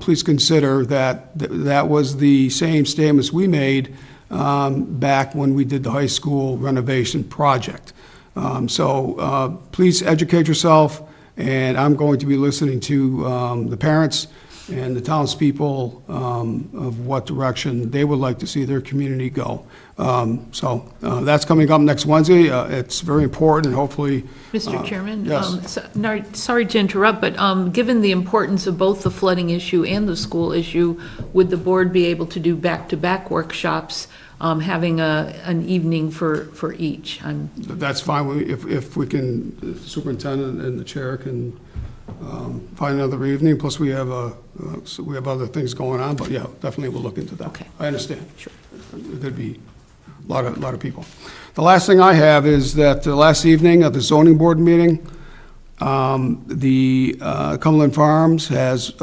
please consider that that was the same statements we made back when we did the high school renovation project. Please educate yourself, and I'm going to be listening to the parents and the townspeople of what direction they would like to see their community go. That's coming up next Wednesday. It's very important, and hopefully... Mr. Chairman? Yes. Sorry to interrupt, but given the importance of both the flooding issue and the school issue, would the board be able to do back-to-back workshops, having an evening for each? That's fine. If we can, if the superintendent and the chair can find another evening, plus we have other things going on, but yeah, definitely we'll look into that. Okay. I understand. Sure. There could be a lot of people. The last thing I have is that last evening at the zoning board meeting, the Cumberland Farms has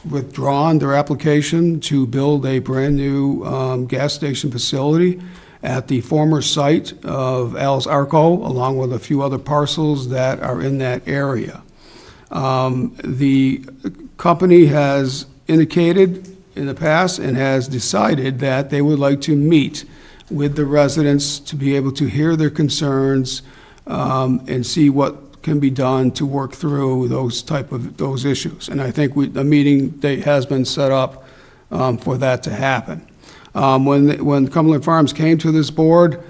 withdrawn their application to build a brand-new gas station facility at the former site of Al's Arco, along with a few other parcels that are in that area. The company has indicated in the past and has decided that they would like to meet with the residents to be able to hear their concerns and see what can be done to work through those issues. And I think a meeting date has been set up for that to happen. When Cumberland Farms came to this board,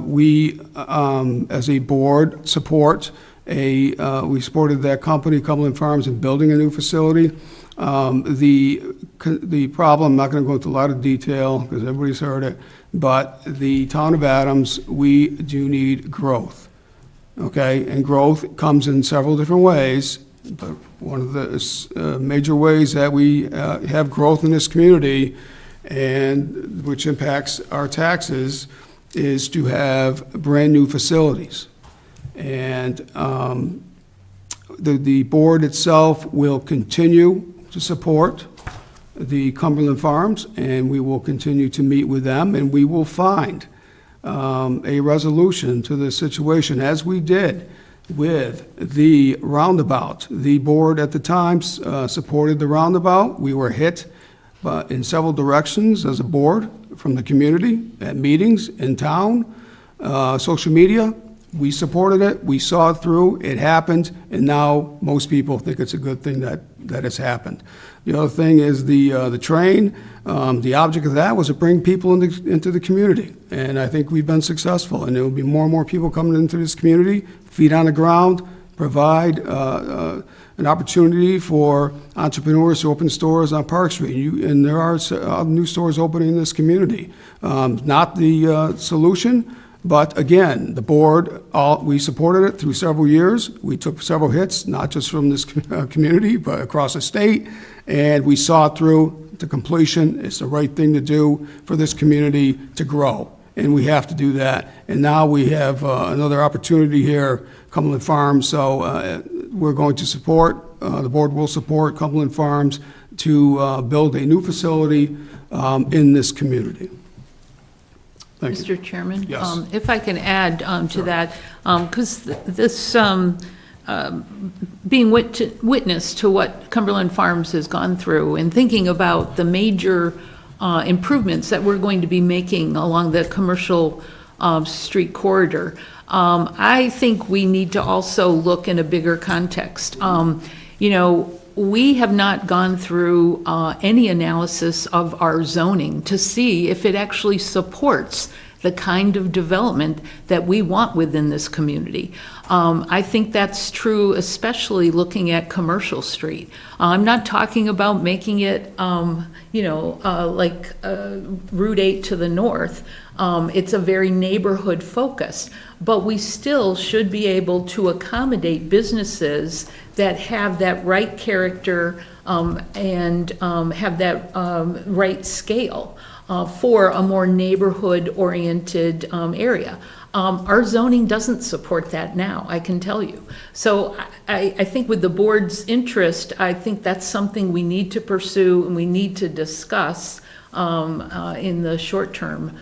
we, as a board, we supported that company, Cumberland Farms, in building a new facility. The problem, I'm not going to go into a lot of detail because everybody's heard it, but the town of Adams, we do need growth, okay? And growth comes in several different ways, but one of the major ways that we have growth in this community, and which impacts our taxes, is to have brand-new facilities. And the board itself will continue to support the Cumberland Farms, and we will continue to meet with them, and we will find a resolution to this situation, as we did with the roundabout. The board at the time supported the roundabout. We were hit in several directions as a board from the community, at meetings, in town, social media. We supported it, we saw it through, it happened, and now most people think it's a good thing that it's happened. The other thing is the train. The object of that was to bring people into the community, and I think we've been successful, and there will be more and more people coming into this community, feet on the ground, provide an opportunity for entrepreneurs to open stores on Park Street, and there are new stores opening in this community. Not the solution, but again, the board, we supported it through several years. We took several hits, not just from this community, but across the state, and we saw it through. to completion. It's the right thing to do for this community to grow, and we have to do that. And now we have another opportunity here, Cumberland Farms, so we're going to support, the board will support Cumberland Farms to build a new facility in this community. Thank you. Mr. Chairman? Yes. If I can add to that, because this, being witness to what Cumberland Farms has gone through and thinking about the major improvements that we're going to be making along the commercial street corridor, I think we need to also look in a bigger context. You know, we have not gone through any analysis of our zoning to see if it actually supports the kind of development that we want within this community. I think that's true, especially looking at Commercial Street. I'm not talking about making it, you know, like Route 8 to the north. It's a very neighborhood focused, but we still should be able to accommodate businesses that have that right character and have that right scale for a more neighborhood-oriented area. Our zoning doesn't support that now, I can tell you. So I think with the board's interest, I think that's something we need to pursue and we need to discuss in the short term.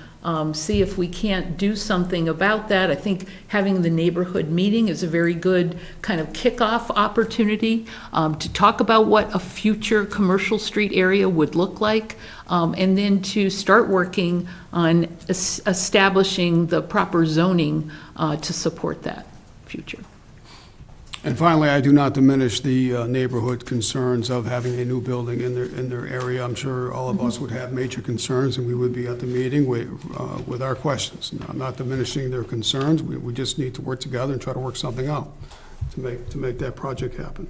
See if we can't do something about that. I think having the neighborhood meeting is a very good kind of kickoff opportunity to talk about what a future commercial street area would look like, and then to start working on establishing the proper zoning to support that future. And finally, I do not diminish the neighborhood concerns of having a new building in their area. I'm sure all of us would have major concerns, and we would be at the meeting with our questions. Now, I'm not diminishing their concerns. We just need to work together and try to work something out to make that project happen.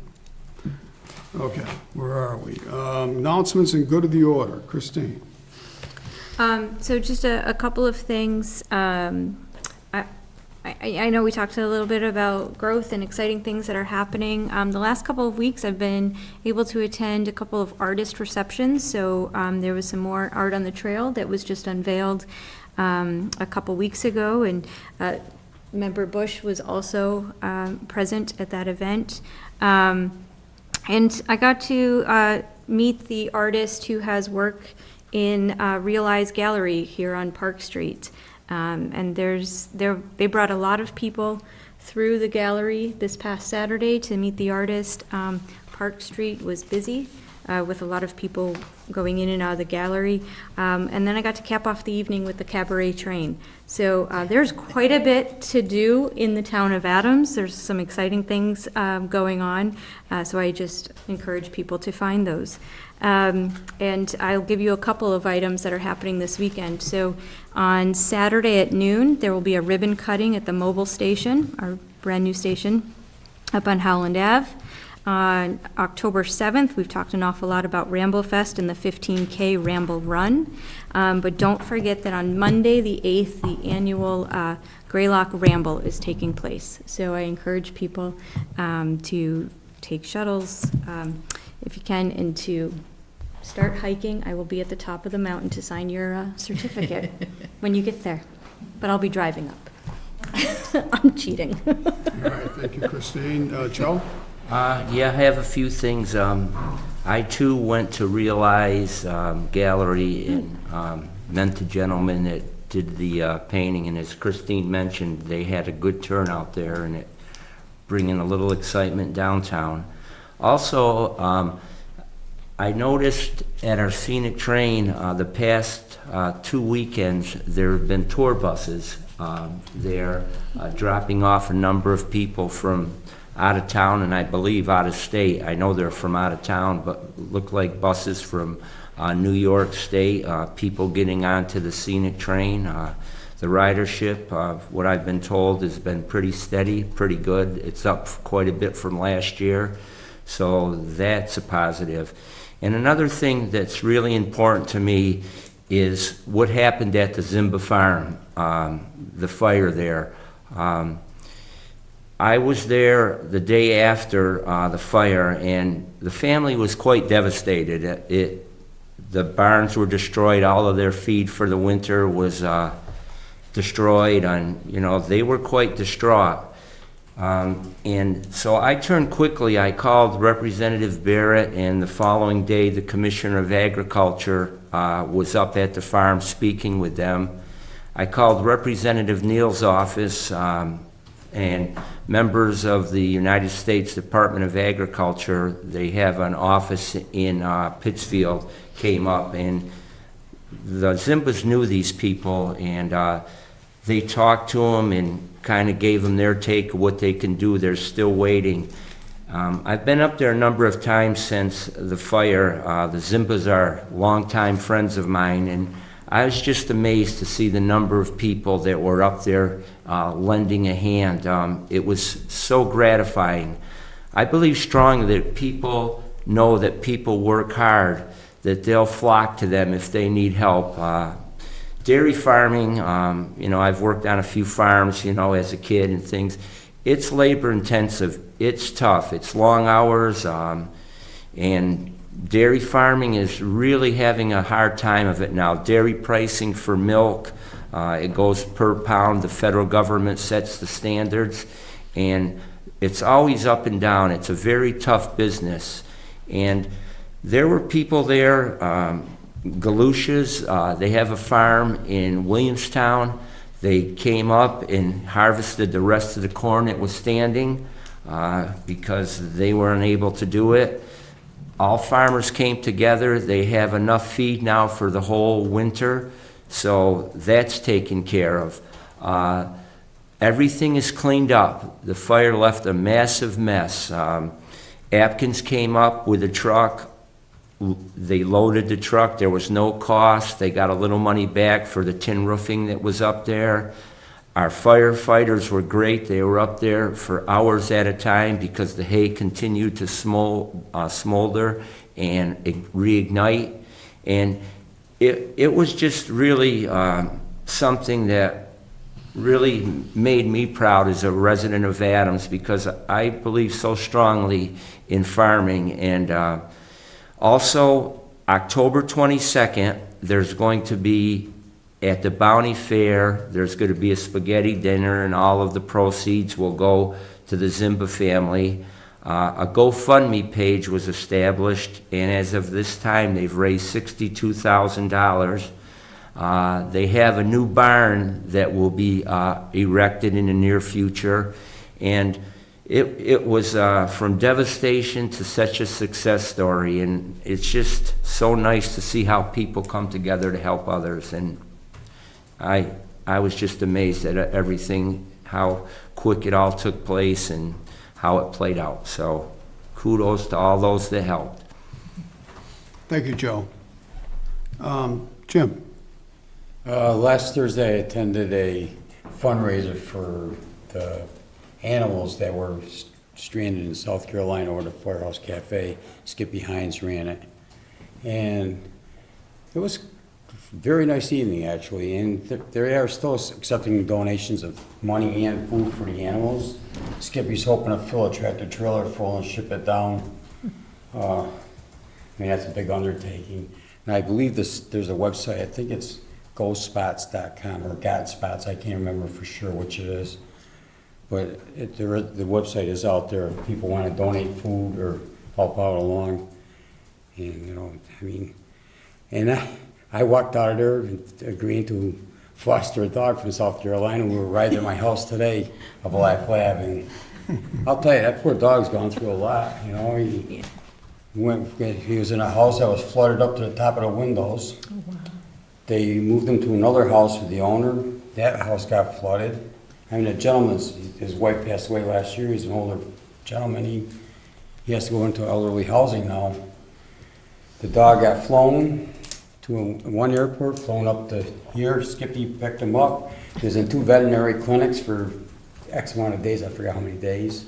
Okay, where are we? Announcements and good of the order. Christine. So just a couple of things. I know we talked a little bit about growth and exciting things that are happening. The last couple of weeks, I've been able to attend a couple of artist receptions. So there was some more art on the trail that was just unveiled a couple weeks ago, and Member Bush was also present at that event. And I got to meet the artist who has work in Realize Gallery here on Park Street. And they brought a lot of people through the gallery this past Saturday to meet the artist. Park Street was busy with a lot of people going in and out of the gallery. And then I got to cap off the evening with the cabaret train. So there's quite a bit to do in the town of Adams. There's some exciting things going on. So I just encourage people to find those. And I'll give you a couple of items that are happening this weekend. So on Saturday at noon, there will be a ribbon cutting at the mobile station, our brand new station up on Howland Ave. On October 7th, we've talked an awful lot about Ramble Fest and the 15K Ramble Run. But don't forget that on Monday, the 8th, the annual Greylock Ramble is taking place. So I encourage people to take shuttles if you can, and to start hiking. I will be at the top of the mountain to sign your certificate when you get there, but I'll be driving up. I'm cheating. All right, thank you, Christine. Joe? Yeah, I have a few things. I too went to Realize Gallery and met the gentleman that did the painting, and as Christine mentioned, they had a good turnout there, and it bringing a little excitement downtown. Also, I noticed at our scenic train the past 2 weekends there have been tour buses there dropping off a number of people from out of town and I believe out of state. I know they're from out of town, but look like buses from New York State, people getting onto the scenic train. The ridership, what I've been told, has been pretty steady, pretty good. It's up quite a bit from last year, so that's a positive. And another thing that's really important to me is what happened at the Zimba Farm, the fire there. I was there the day after the fire, and the family was quite devastated. The barns were destroyed, all of their feed for the winter was destroyed, and, you know, they were quite distraught. And so I turned quickly, I called Representative Barrett, and the following day, the Commissioner of Agriculture was up at the farm speaking with them. I called Representative Neal's office, and members of the United States Department of Agriculture, they have an office in Pittsfield, came up, and the Zimbas knew these people, and they talked to them and kind of gave them their take of what they can do. They're still waiting. I've been up there a number of times since the fire. The Zimbas are longtime friends of mine, and I was just amazed to see the number of people that were up there lending a hand. It was so gratifying. I believe strongly that people know that people work hard, that they'll flock to them if they need help. Dairy farming, you know, I've worked on a few farms, you know, as a kid and things. It's labor intensive. It's tough. It's long hours, and dairy farming is really having a hard time of it now. Dairy pricing for milk, it goes per pound. The federal government sets the standards, and it's always up and down. It's a very tough business. And there were people there, Galusha's, they have a farm in Williamstown. They came up and harvested the rest of the corn that was standing because they were unable to do it. All farmers came together. They have enough feed now for the whole winter, so that's taken care of. Everything is cleaned up. The fire left a massive mess. Atkins came up with a truck. They loaded the truck. There was no cost. They got a little money back for the tin roofing that was up there. Our firefighters were great. They were up there for hours at a time because the hay continued to smolder and reignite. And it was just really something that really made me proud as a resident of Adams, because I believe so strongly in farming. And also, October 22nd, there's going to be, at the Bounty Fair, there's going to be a spaghetti dinner, and all of the proceeds will go to the Zimba family. A GoFundMe page was established, and as of this time, they've raised $62,000. They have a new barn that will be erected in the near future, and it was from devastation to such a success story, and it's just so nice to see how people come together to help others. And I was just amazed at everything, how quick it all took place and how it played out. So kudos to all those that helped. Thank you, Joe. Jim? Last Thursday, I attended a fundraiser for the animals that were stranded in South Carolina over the Firehouse Cafe. Skippy Hines ran it. And it was a very nice evening, actually. And they are still accepting donations of money and food for the animals. Skippy's hoping to fill a tractor trailer full and ship it down. I mean, that's a big undertaking. And I believe there's a website, I think it's GoSpots.com or GodSpots, I can't remember for sure which it is. But the website is out there if people want to donate food or help out along. And, you know, I mean, and I walked out of there agreeing to foster a dog from South Carolina. We were right at my house today, a black lab. And I'll tell you, that poor dog's gone through a lot, you know. He was in a house that was flooded up to the top of the windows. Oh, wow. They moved him to another house with the owner. That house got flooded. I mean, the gentleman, his wife passed away last year. He's an older gentleman. He has to go into elderly housing now. The dog got flown to one airport, flown up to here. Skippy picked him up. He was in 2 veterinary clinics for X amount of days. I forgot how many days.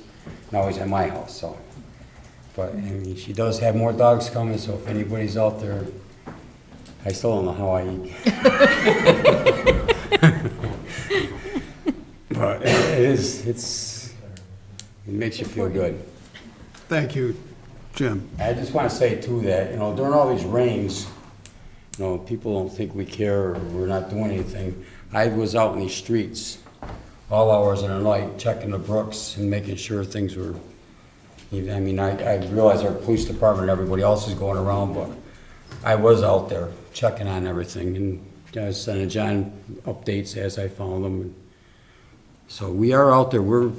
Now he's at my house, so. But, I mean, she does have more dogs coming, so if anybody's out there, I still don't know how I eat. But it makes you feel good. Thank you, Jim. I just want to say, too, that, you know, during all these rains, You know, people don't think we care or we're not doing anything. I was out in these streets all hours of the night, checking the brooks and making sure things were, I mean, I realize our police department and everybody else is going around, but I was out there checking on everything, and I was sending John updates as I found them. So we are out there, we're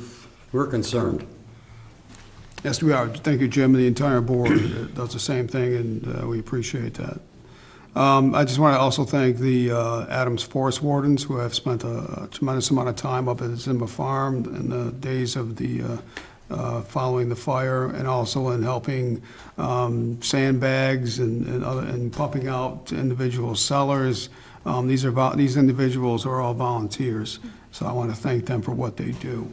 concerned. Yes, we are. Thank you, Jim, and the entire board does the same thing, and we appreciate that. I just want to also thank the Adams Forest Wardens, who have spent a tremendous amount of time up at Zimba Farm in the days of the following the fire, and also in helping sandbags and pumping out to individual cellars. These individuals are all volunteers, so I want to thank them for what they do.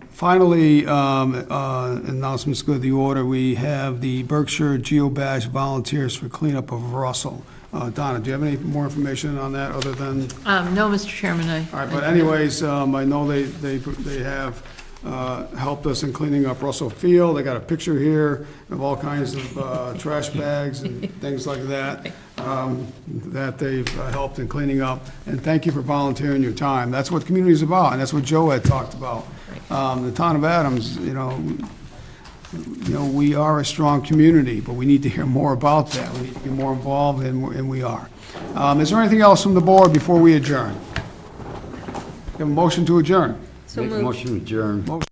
Finally, announcements go to the order. We have the Berkshire Geobash Volunteers for Cleanup of Russell. Donna, do you have any more information on that other than? No, Mr. Chairman, All right, but anyways, I know they have helped us in cleaning up Russell Field. They got a picture here of all kinds of trash bags and things like that that they've helped in cleaning up. And thank you for volunteering your time. That's what community is about, and that's what Joe had talked about. The town of Adams, you know, we are a strong community, but we need to hear more about that. We need to be more involved, and we are. Is there anything else from the board before we adjourn? We have a motion to adjourn. So Make a moved. motion to adjourn. Motion